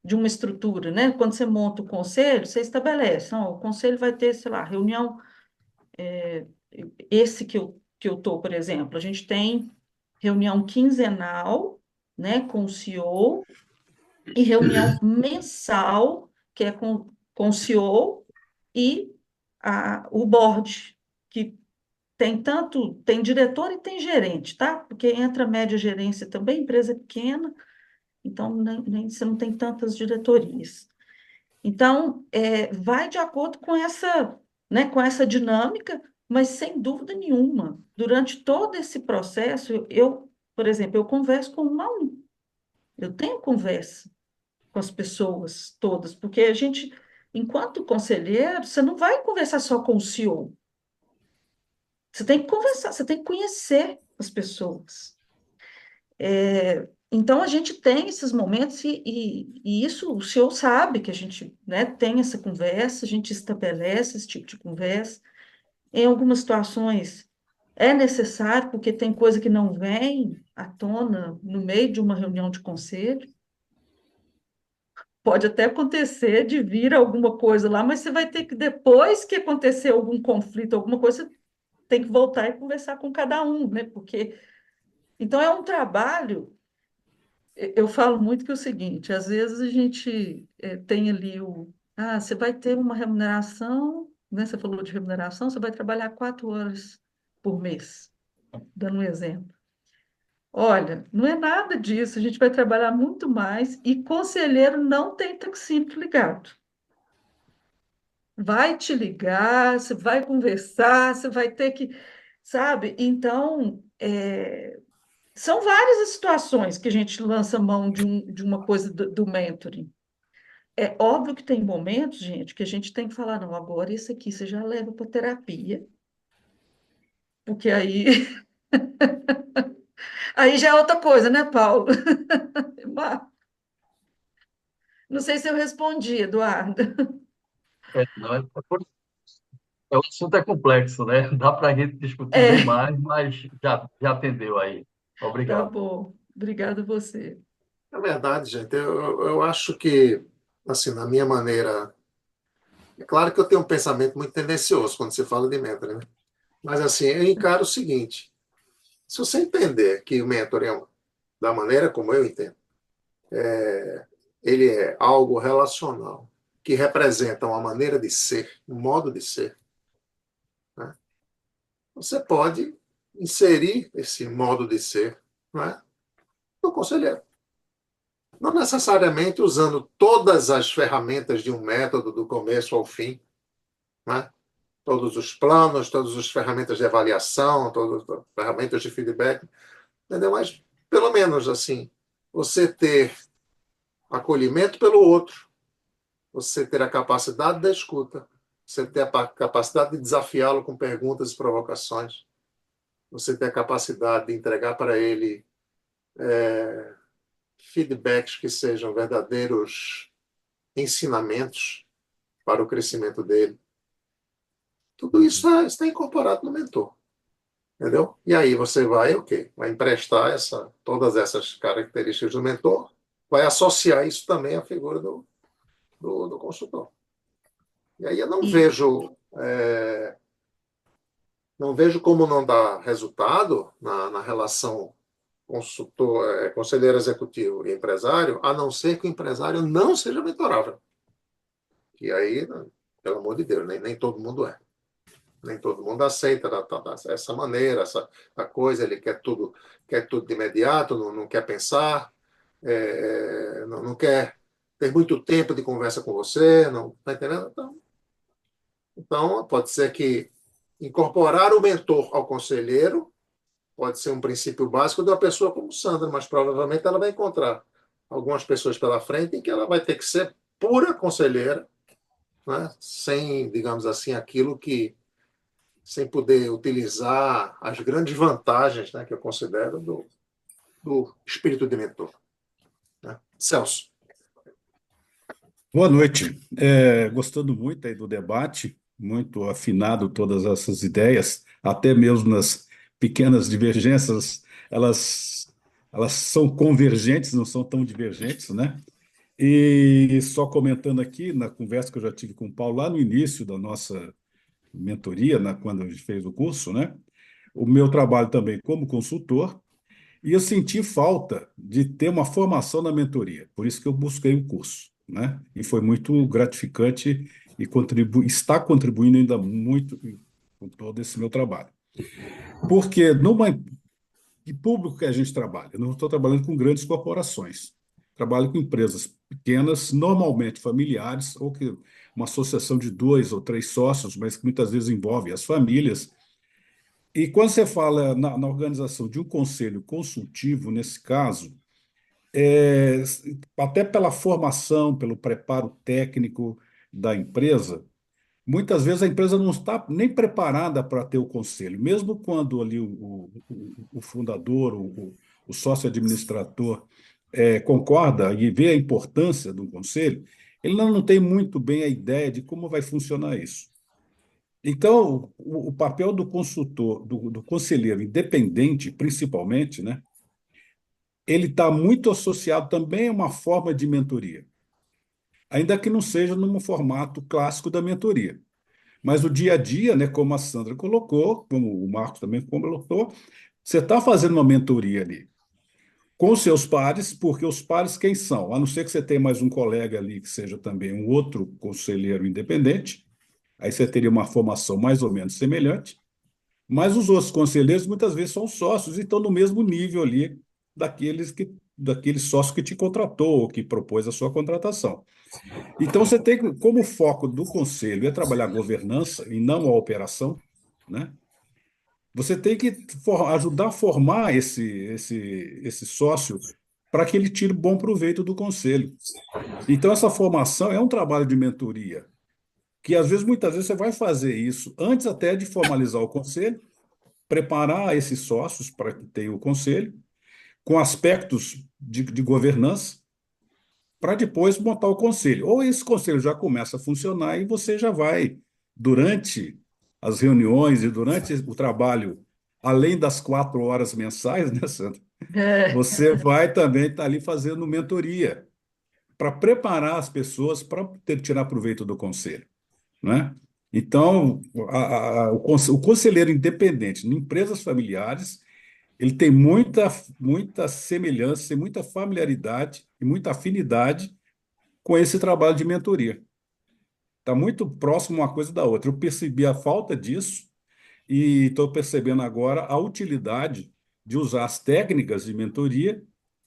de uma estrutura, né, quando você monta o conselho, você estabelece, ó, o conselho vai ter, sei lá, reunião, esse que eu estou, por exemplo, a gente tem reunião quinzenal, né, com o CEO, e reunião mensal, que é com o CEO e o board, que tem diretor e tem gerente, tá? Porque entra média gerência também, empresa pequena, então você não tem tantas diretorias. Então, vai de acordo com essa, né, com essa dinâmica, mas sem dúvida nenhuma, durante todo esse processo, por exemplo, eu converso com um a um, eu tenho conversa com as pessoas todas, porque a gente, enquanto conselheiro, você não vai conversar só com o CEO, você tem que conversar, você tem que conhecer as pessoas. Então, a gente tem esses momentos, e isso o senhor sabe que a gente, né, tem essa conversa, a gente estabelece esse tipo de conversa. Em algumas situações é necessário, porque tem coisa que não vem à tona no meio de uma reunião de conselho. Pode até acontecer de vir alguma coisa lá, mas você vai ter que, depois que acontecer algum conflito, alguma coisa, você tem que voltar e conversar com cada um, né? Porque, então, é um trabalho. Eu falo muito que é o seguinte, às vezes a gente tem ali você vai ter uma remuneração, né? Você falou de remuneração, você vai trabalhar 4 horas por mês, dando um exemplo. Olha, não é nada disso, a gente vai trabalhar muito mais e conselheiro não tem taxímetro ligado. Vai te ligar, você vai conversar, você vai ter que, sabe? Então, são várias as situações que a gente lança mão de uma coisa do mentoring. É óbvio que tem momentos, gente, que a gente tem que falar, não, agora isso aqui você já leva para terapia, porque aí, aí já é outra coisa, né, Paulo? Não sei se eu respondi, Eduardo.
Não, o assunto é complexo, né? Dá para a gente discutir bem
É,
mais, mas já atendeu aí.
tá
Obrigado.
bom. Obrigado a você.
É verdade, gente. Eu acho que, assim, na minha maneira. É claro que eu tenho um pensamento muito tendencioso quando se fala de mentor, né? Mas, assim, eu encaro o seguinte: se você entender que o mentor é, da maneira como eu entendo, ele é algo relacional, que representa uma maneira de ser, um modo de ser, né? Você pode inserir esse modo de ser, né, no conselheiro. Não necessariamente usando todas as ferramentas de um método do começo ao fim, né? Todos os planos, todas as ferramentas de avaliação, todas as ferramentas de feedback, entendeu? Mas, pelo menos, assim, você ter acolhimento pelo outro, você ter a capacidade da escuta, você ter a capacidade de desafiá-lo com perguntas e provocações, você ter a capacidade de entregar para ele feedbacks que sejam verdadeiros ensinamentos para o crescimento dele. Tudo isso está incorporado no mentor, entendeu? E aí você vai, o quê? Vai emprestar todas essas características do mentor, vai associar isso também à figura do consultor. E aí eu
E,
não vejo como não dar resultado na relação consultor, conselheiro executivo e empresário, a não ser que o empresário não seja mentorável. E aí, pelo amor de Deus, nem todo mundo é. Nem todo mundo aceita essa maneira, a coisa, ele quer tudo de imediato, não quer pensar, não quer ter muito tempo de conversa com você, não está entendendo? Então, pode ser que incorporar o mentor ao conselheiro pode ser um princípio básico de uma pessoa como Sandra, mas provavelmente ela vai encontrar algumas pessoas pela frente em que ela vai ter que ser pura conselheira, né? Sem, digamos assim, sem poder utilizar as grandes vantagens, né, que eu considero do espírito de mentor, né? Celso.
Boa noite. Gostando muito aí do debate, muito afinado todas essas ideias, até mesmo nas pequenas divergências, elas são convergentes, não são tão divergentes, né? E só comentando aqui, na conversa que eu já tive com o Paulo, lá no início da nossa mentoria, quando a gente fez o curso, né? O meu trabalho também como consultor, e eu senti falta de ter uma formação na mentoria, por isso que eu busquei o curso, né? E foi muito gratificante e está contribuindo ainda muito com todo esse meu trabalho. Porque que público que a gente trabalha? Eu não estou trabalhando com grandes corporações. Trabalho com empresas pequenas, normalmente familiares, ou que uma associação de 2 ou 3 sócios, mas que muitas vezes envolve as famílias. E quando você fala na organização de um conselho consultivo, nesse caso, é, até pela formação, pelo preparo técnico da empresa, muitas vezes a empresa não está nem preparada para ter o conselho, mesmo quando ali o fundador, o sócio administrador concorda e vê a importância do conselho, ele não tem muito bem a ideia de como vai funcionar isso. Então, o papel do consultor, do conselheiro independente, principalmente, né, ele está muito associado também a uma forma de mentoria, ainda que não seja no formato clássico da mentoria. Mas o dia a dia, né, como a Sandra colocou, como o Marcos também colocou, você está fazendo uma mentoria ali com os seus pares, porque os pares quem são? A não ser que você tenha mais um colega ali que seja também um outro conselheiro independente, aí você teria uma formação mais ou menos semelhante, mas os outros conselheiros muitas vezes são sócios e estão no mesmo nível ali daquele sócio que te contratou ou que propôs a sua contratação. Então você tem como foco do conselho é trabalhar a governança e não a operação, né? Você tem que ajudar a formar esse sócio para que ele tire bom proveito do conselho. Então, essa formação é um trabalho de mentoria, que às vezes, muitas vezes, você vai fazer isso antes até de formalizar o conselho, preparar esses sócios para que tenham o conselho, com aspectos de governança, para depois montar o conselho. Ou esse conselho já começa a funcionar e você já vai, durante as reuniões e durante o trabalho, além das 4 horas mensais, né, Sandra?
É,
Você vai também estar ali fazendo mentoria para preparar as pessoas para tirar proveito do conselho, né? Então, o conselheiro independente em empresas familiares, ele tem muita semelhança, muita familiaridade e muita afinidade com esse trabalho de mentoria. Está muito próximo uma coisa da outra. Eu percebi a falta disso e estou percebendo agora a utilidade de usar as técnicas de mentoria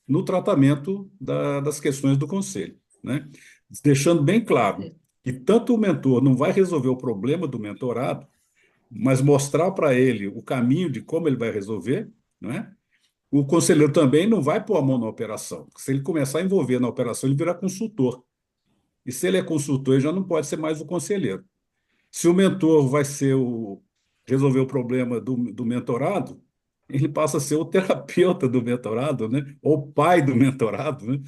no tratamento das questões do conselho, né? Deixando bem claro que tanto o mentor não vai resolver o problema do mentorado, mas mostrar para ele o caminho de como ele vai resolver, né? O conselheiro também não vai pôr a mão na operação. Se ele começar a envolver na operação, ele virá consultor. E se ele é consultor, ele já não pode ser mais o conselheiro. Se o mentor vai ser resolver o problema do mentorado, ele passa a ser o terapeuta do mentorado, né? Ou pai do mentorado, né?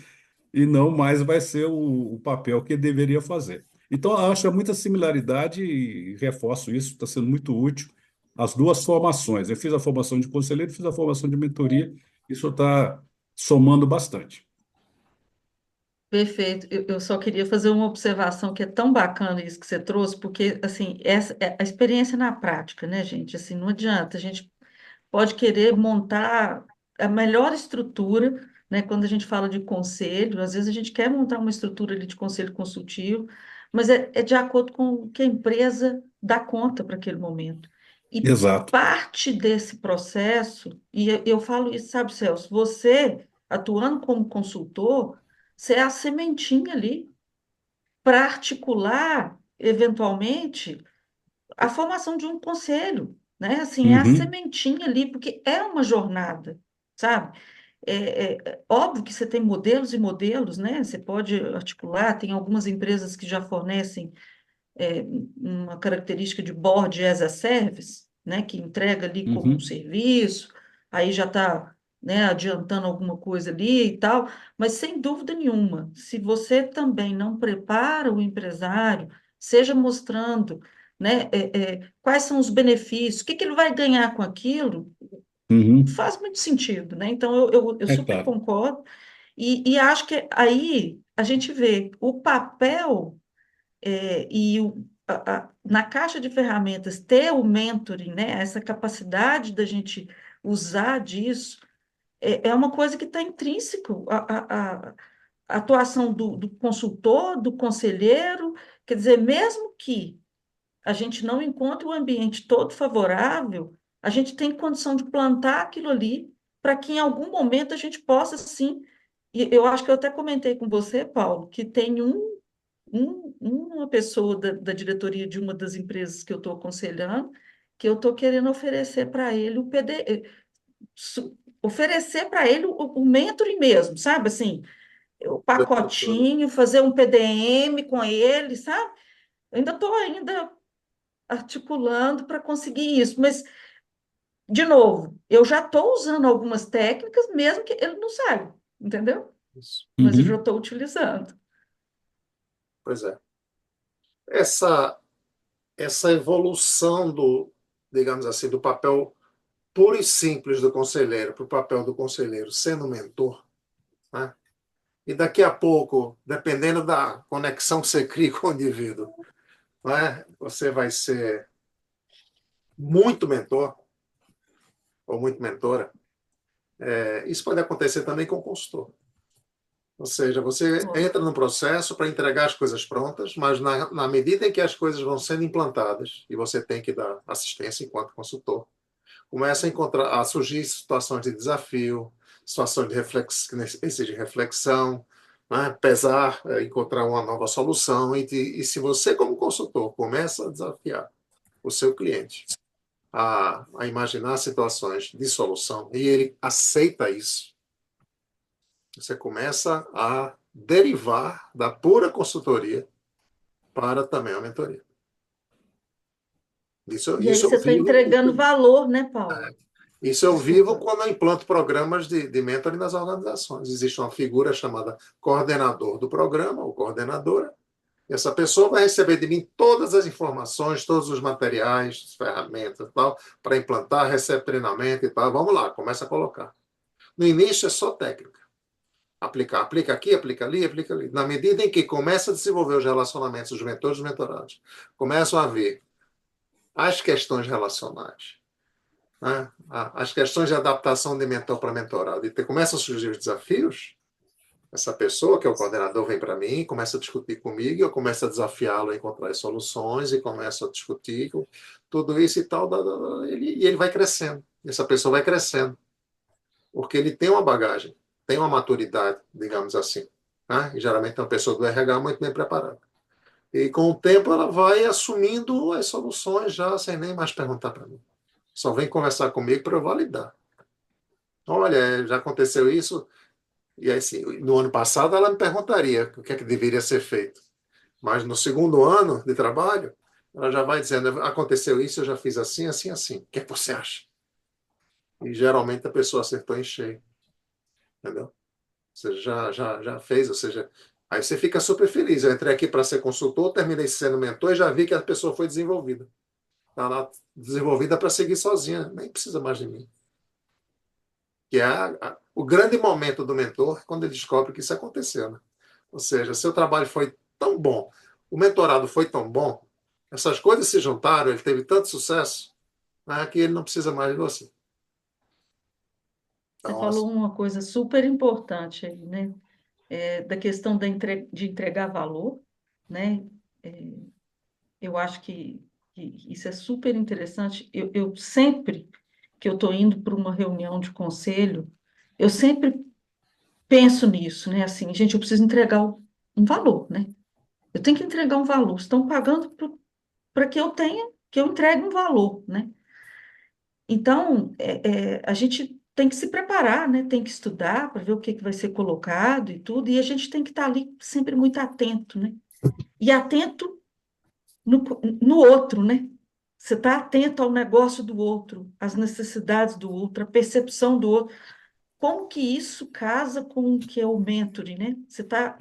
E não mais vai ser o papel que ele deveria fazer. Então, eu acho muita similaridade e reforço isso, está sendo muito útil. As duas formações. Eu fiz a formação de conselheiro, fiz a formação de mentoria, isso está somando bastante.
perfeito. Eu só queria fazer uma observação que é tão bacana isso que você trouxe, porque, assim, essa é a experiência na prática, né, gente? Assim, não adianta, a gente pode querer montar a melhor estrutura, né? Quando a gente fala de conselho, às vezes a gente quer montar uma estrutura ali de conselho consultivo, mas é de acordo com o que a empresa dá conta para aquele momento. E
Exato.
parte desse processo, e eu falo isso, sabe, Celso, você atuando como consultor, você é a sementinha ali para articular, eventualmente, a formação de um conselho, né? Assim, é a
Uhum,
sementinha ali, porque é uma jornada, sabe? É óbvio que você tem modelos e modelos, né? Você pode articular, tem algumas empresas que já fornecem uma característica de board as a service, né? Que entrega ali como um
uhum,
serviço, aí já está, né, adiantando alguma coisa ali e tal, mas sem dúvida nenhuma, se você também não prepara o empresário, seja mostrando, né, quais são os benefícios, o que que ele vai ganhar com aquilo,
uhum.
faz muito sentido, né? Então, eu
É
super
claro.
concordo e acho que aí a gente vê o papel na caixa de ferramentas ter o mentoring, né? Essa capacidade da gente usar disso é uma coisa que está intrínseco à atuação do consultor, do conselheiro, quer dizer, mesmo que a gente não encontre o ambiente todo favorável, a gente tem condição de plantar aquilo ali para que em algum momento a gente possa, sim. E eu acho que eu até comentei com você, Paulo, que tem uma pessoa da diretoria de uma das empresas que eu estou aconselhando, que eu estou querendo oferecer para ele o oferecer para ele o mentoring mesmo, sabe? Assim, o pacotinho, fazer um PDM com ele, sabe? Eu ainda estou articulando para conseguir isso, mas de novo, eu já estou usando algumas técnicas, mesmo que ele não saiba, entendeu?
Isso.
Mas eu já
Uhum.
estou utilizando.
Pois é. Essa, essa evolução do, digamos assim, do papel puro e simples do conselheiro para o papel do conselheiro sendo mentor, né? E daqui a pouco, dependendo da conexão que você cria com o indivíduo, né? Você vai ser muito mentor ou muito mentora. Isso pode acontecer também com o consultor. Ou seja, você
Pode.
entra no processo para entregar as coisas prontas, mas na medida em que as coisas vão sendo implantadas, e você tem que dar assistência enquanto consultor, começa a surgir situações de desafio, situações que exigem reflexão, né? Pesar, encontrar uma nova solução. E se você, como consultor, começa a desafiar o seu cliente a imaginar situações de solução e ele aceita isso, você começa a derivar da pura consultoria para também a mentoria.
E aí
Isso
você
eu
está
vivo.
entregando valor, né, Paulo?
Isso eu vivo
Desculpa.
quando eu implanto programas de mentoring nas organizações. Existe uma figura chamada coordenador do programa, ou coordenadora, e essa pessoa vai receber de mim todas as informações, todos os materiais, ferramentas e tal, para implantar, recebe treinamento e tal. Vamos lá, começa a colocar. No início é só técnica. Aplica aqui, aplica ali, aplica ali. Na medida em que começa a desenvolver os relacionamentos, os mentores e os mentorados, começam a ver as questões relacionais, né? As questões de adaptação de mentor para mentorado, e começam a surgir os desafios, essa pessoa, que é o coordenador, vem para mim, começa a discutir comigo, eu começo a desafiá-lo a encontrar as soluções, e começo a discutir tudo isso e tal, e ele vai crescendo, essa pessoa vai crescendo, porque ele tem uma bagagem, tem uma maturidade, digamos assim, né? E geralmente é uma pessoa do RH muito bem preparada. E com o tempo ela vai assumindo as soluções já, sem nem mais perguntar para mim. Só vem conversar comigo para eu validar. Olha, já aconteceu isso. E aí, assim, no ano passado ela me perguntaria o que é que deveria ser feito. Mas no segundo ano de trabalho, ela já vai dizendo, aconteceu isso, eu já fiz assim, assim, assim. O que é que você acha? E geralmente a pessoa acertou em cheio, entendeu? Você já fez, ou seja, aí você fica super feliz. Eu entrei aqui para ser consultor, terminei sendo mentor e já vi que a pessoa foi desenvolvida. Está lá desenvolvida para seguir sozinha, nem precisa mais de mim. Que é o grande momento do mentor quando ele descobre que isso aconteceu, né? Ou seja, seu trabalho foi tão bom, o mentorado foi tão bom, essas coisas se juntaram, ele teve tanto sucesso, né, que ele não precisa mais de você.
Você
Então,
falou uma coisa super importante aí, né? Da questão de entregar valor, né? É, eu acho que isso é super interessante. Eu sempre que eu estou indo para uma reunião de conselho, eu sempre penso nisso, né? Assim, gente, eu preciso entregar um valor, né? Eu tenho que entregar um valor. Estão pagando para que eu tenha, que eu entregue um valor, né? Então, a gente tem que se preparar, né? Tem que estudar para ver o que que vai ser colocado e tudo, e a gente tem que estar ali sempre muito atento, né? E atento no, no outro, né? Você está atento ao negócio do outro, às necessidades do outro, à percepção do outro. Como que isso casa com o que é o mentoring, né? Você está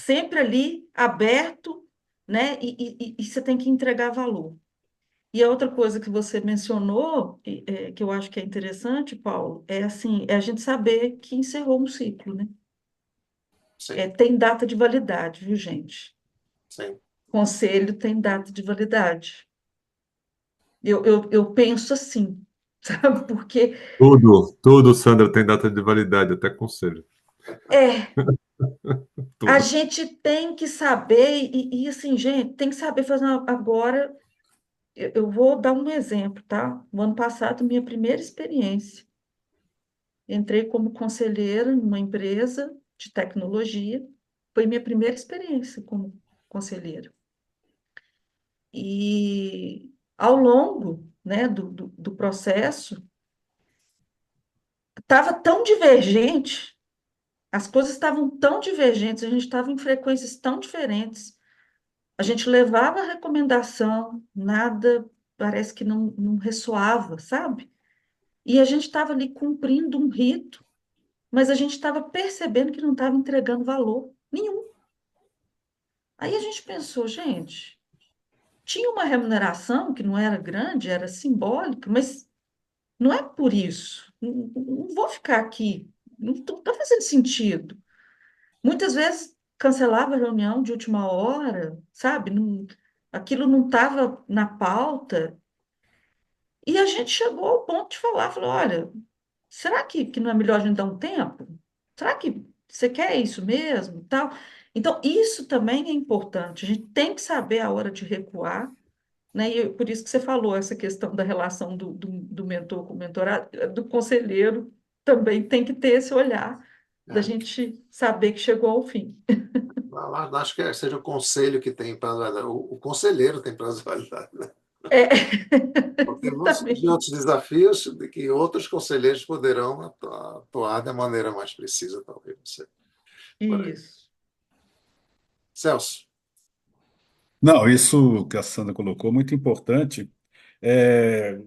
sempre ali aberto, né? E você tem que entregar valor. E a outra coisa que você mencionou, que eu acho que é interessante, Paulo, é assim, é a gente saber que encerrou um ciclo, né?
sim,
Tem data de validade, viu, gente?
sim.
Conselho tem data de validade. Eu penso assim, sabe? Porque
Tudo, Sandra, tem data de validade, até conselho.
é, a
Tudo.
gente tem que saber, assim, gente, tem que saber fazer agora. Eu vou dar um exemplo, tá? No ano passado, minha primeira experiência. Entrei como conselheira numa empresa de tecnologia. Foi minha primeira experiência como conselheira. E ao longo, né, do processo, estava tão divergente, as coisas estavam tão divergentes, a gente estava em frequências tão diferentes. A gente levava a recomendação, nada parece que não ressoava, sabe? E a gente estava ali cumprindo um rito, mas a gente estava percebendo que não estava entregando valor nenhum. Aí a gente pensou, gente, tinha uma remuneração que não era grande, era simbólica, mas não é por isso. Não vou ficar aqui. Não está fazendo sentido. Muitas vezes cancelava a reunião de última hora, sabe? Aquilo não estava na pauta. E a gente chegou ao ponto de falar, falou, olha, será que não é melhor a gente dar um tempo? Será que você quer isso mesmo? Tal? Então, isso também é importante. A gente tem que saber a hora de recuar, né? E por isso que você falou essa questão da relação do mentor com o mentorado, do conselheiro também tem que ter esse olhar da
É.
gente saber que chegou ao fim.
Acho que seja o conselho que tem prazo de validade. O conselheiro tem prazo de validade, né?
É,
Porque vão surgir outros
exatamente.
desafios de que outros conselheiros poderão atuar de maneira mais precisa, talvez. Não sei. Por aí.
Isso.
Celso.
Não, isso que a Sandra colocou é muito importante. É,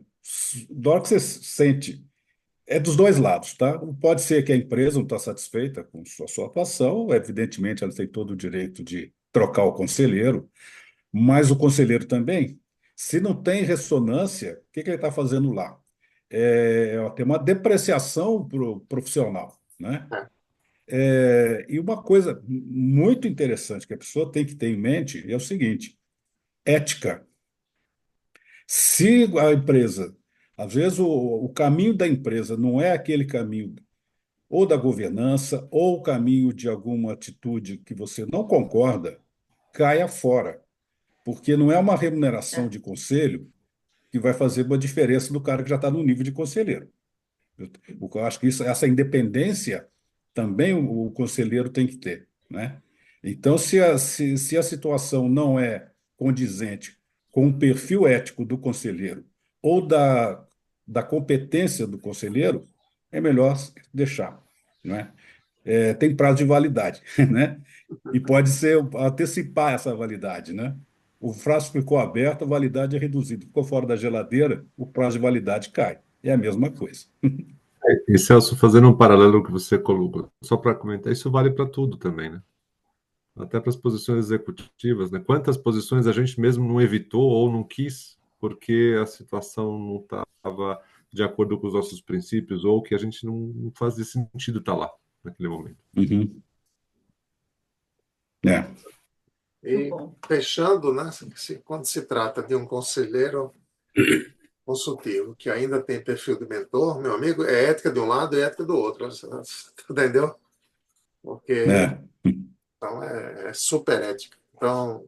da hora que você sente, é dos dois lados, tá? Pode ser que a empresa não está satisfeita com sua atuação, evidentemente ela tem todo o direito de trocar o conselheiro, mas o conselheiro também, se não tem ressonância, o que ele está fazendo lá? Tem uma depreciação pro profissional, né?
É.
E uma coisa muito interessante que a pessoa tem que ter em mente é o seguinte: ética. Se a empresa, às vezes o caminho da empresa não é aquele caminho ou da governança ou o caminho de alguma atitude que você não concorda, caia fora, porque não é uma remuneração
É.
de conselho que vai fazer uma diferença do cara que já está no nível de conselheiro. Eu acho que essa independência também o conselheiro tem que ter, né? Então, se a situação não é condizente com o perfil ético do conselheiro ou da competência do conselheiro, é melhor deixar, né? Tem prazo de validade, né? E pode ser antecipar essa validade, né? O frasco ficou aberto, a validade é reduzida. Ficou fora da geladeira, o prazo de validade cai. É a mesma coisa.
E Celso, fazendo um paralelo que você colocou, só para comentar, isso vale para tudo também, né? Até para as posições executivas, né? Quantas posições a gente mesmo não evitou ou não quis porque a situação não estava de acordo com os nossos princípios ou que a gente não fazia sentido estar lá naquele momento.
Uhum. É.
Muito
E
bom.
fechando, né, quando se trata de um conselheiro consultivo que ainda tem perfil de mentor, meu amigo, é ética de um lado e ética do outro. Entendeu? Porque
É.
então, é super ética. Então,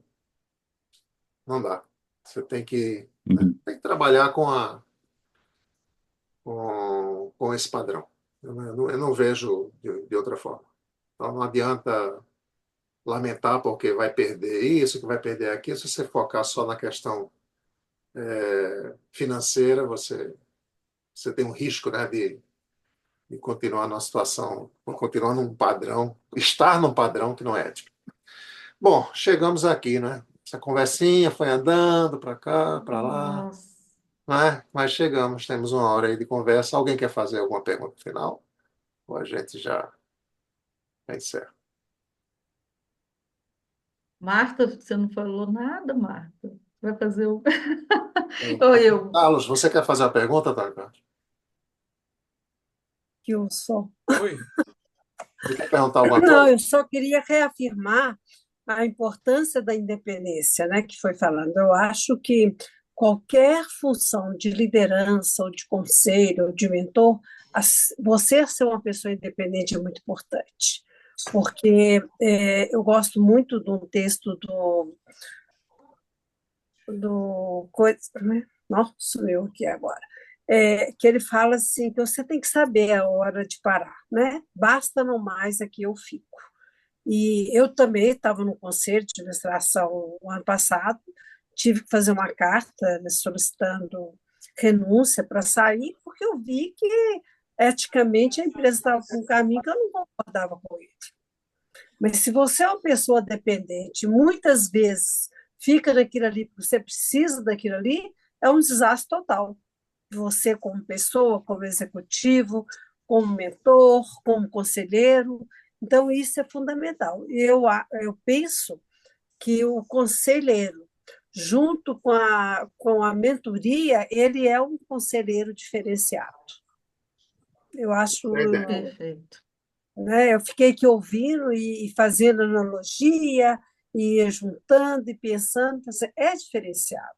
não dá. Você tem que, né,
Uhum.
tem que trabalhar com esse padrão. Eu não vejo de outra forma. Então, não adianta lamentar porque vai perder isso, que vai perder aquilo. Se você focar só na questão financeira, você tem um risco, né, de continuar numa situação, continuar num padrão, estar num padrão que não é ético. Bom, chegamos aqui, né? Essa conversinha foi andando para cá, para lá,
Nossa.
né? Mas chegamos, temos uma hora aí de conversa. Alguém quer fazer alguma pergunta final? Ou a gente já encerra?
Marta, você não falou nada, Marta. Vai fazer o. Ou eu.
Carlos, você quer fazer a pergunta, Tarcão?
Que eu só.
Oi. Você quer perguntar alguma
Não,
coisa?
eu só queria reafirmar a importância da independência, né, que foi falando. Eu acho que qualquer função de liderança, ou de conselho, ou de mentor, você ser uma pessoa independente é muito importante. Porque eu gosto muito de um texto né? Nossa, sumiu aqui agora. Que ele fala assim, que você tem que saber a hora de parar, né? Basta não mais, aqui eu fico. E eu também estava no conselho de administração o ano passado, tive que fazer uma carta, né, solicitando renúncia para sair, porque eu vi que eticamente a empresa estava com um caminho que eu não concordava com ele. Mas se você é uma pessoa dependente, muitas vezes fica naquilo ali, porque você precisa daquilo ali, é um desastre total. você como pessoa, como executivo, como mentor, como conselheiro. Então, isso é fundamental. Eu penso que o conselheiro, junto com a mentoria, ele é um conselheiro diferenciado. Eu acho,
Boa ideia.
Perfeito.
né, eu fiquei aqui ouvindo e fazendo analogia, e juntando e pensando, é diferenciado.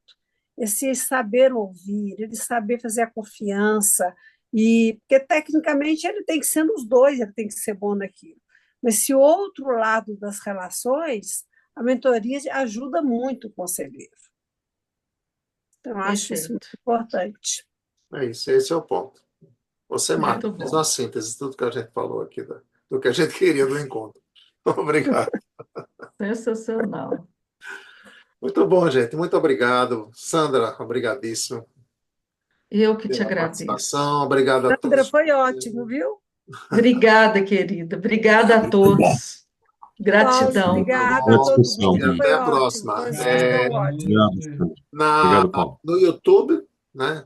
Esse saber ouvir, ele saber fazer a confiança, porque tecnicamente ele tem que ser nos dois, ele tem que ser bom naquilo. Mas se o outro lado das relações, a mentoria ajuda muito o conselheiro. Então, eu acho isso muito
Perfeito.
importante.
É isso, esse é o ponto. Você, Marta,
Muito
fez
bom.
uma síntese de tudo que a gente falou aqui, do que a gente queria do encontro. Obrigado.
Sensacional.
Muito bom, gente. Muito obrigado. Sandra, obrigadíssimo
Eu que te
pela
agradeço.
participação. Obrigado a
Sandra,
todos.
foi ótimo, viu?
Obrigada, querida. Obrigada a
Muito bom.
todos.
Paulo,
Gratidão.
obrigada a
Boa
todo
discussão.
mundo.
E
Foi
até a
ótimo.
próxima.
Foi uma discussão ótima.
Obrigado, Sandra. Obrigado, Paulo.
No YouTube, né?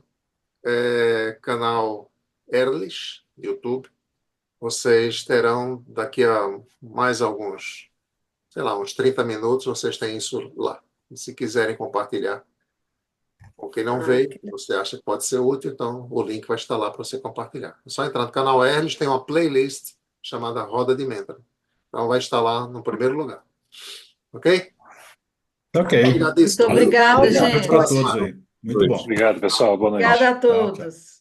Canal Erlich, YouTube. Vocês terão daqui a mais alguns, sei lá, uns 30 minutos, vocês têm isso lá. E se quiserem compartilhar com quem não veio, você acha que pode ser útil, então o link vai estar lá para você compartilhar. É só entrar no canal Erlich, tem uma playlist chamada Roda de Mentoring. Então vai estar lá no primeiro lugar. Ok?
Ok.
Obrigadíssimo.
Muito obrigada,
Obrigado.
Boa noite
gente.
para todos aí. Muito bom.
Obrigado, pessoal. Boa noite.
Obrigada a
Tchau, tchau.
todos.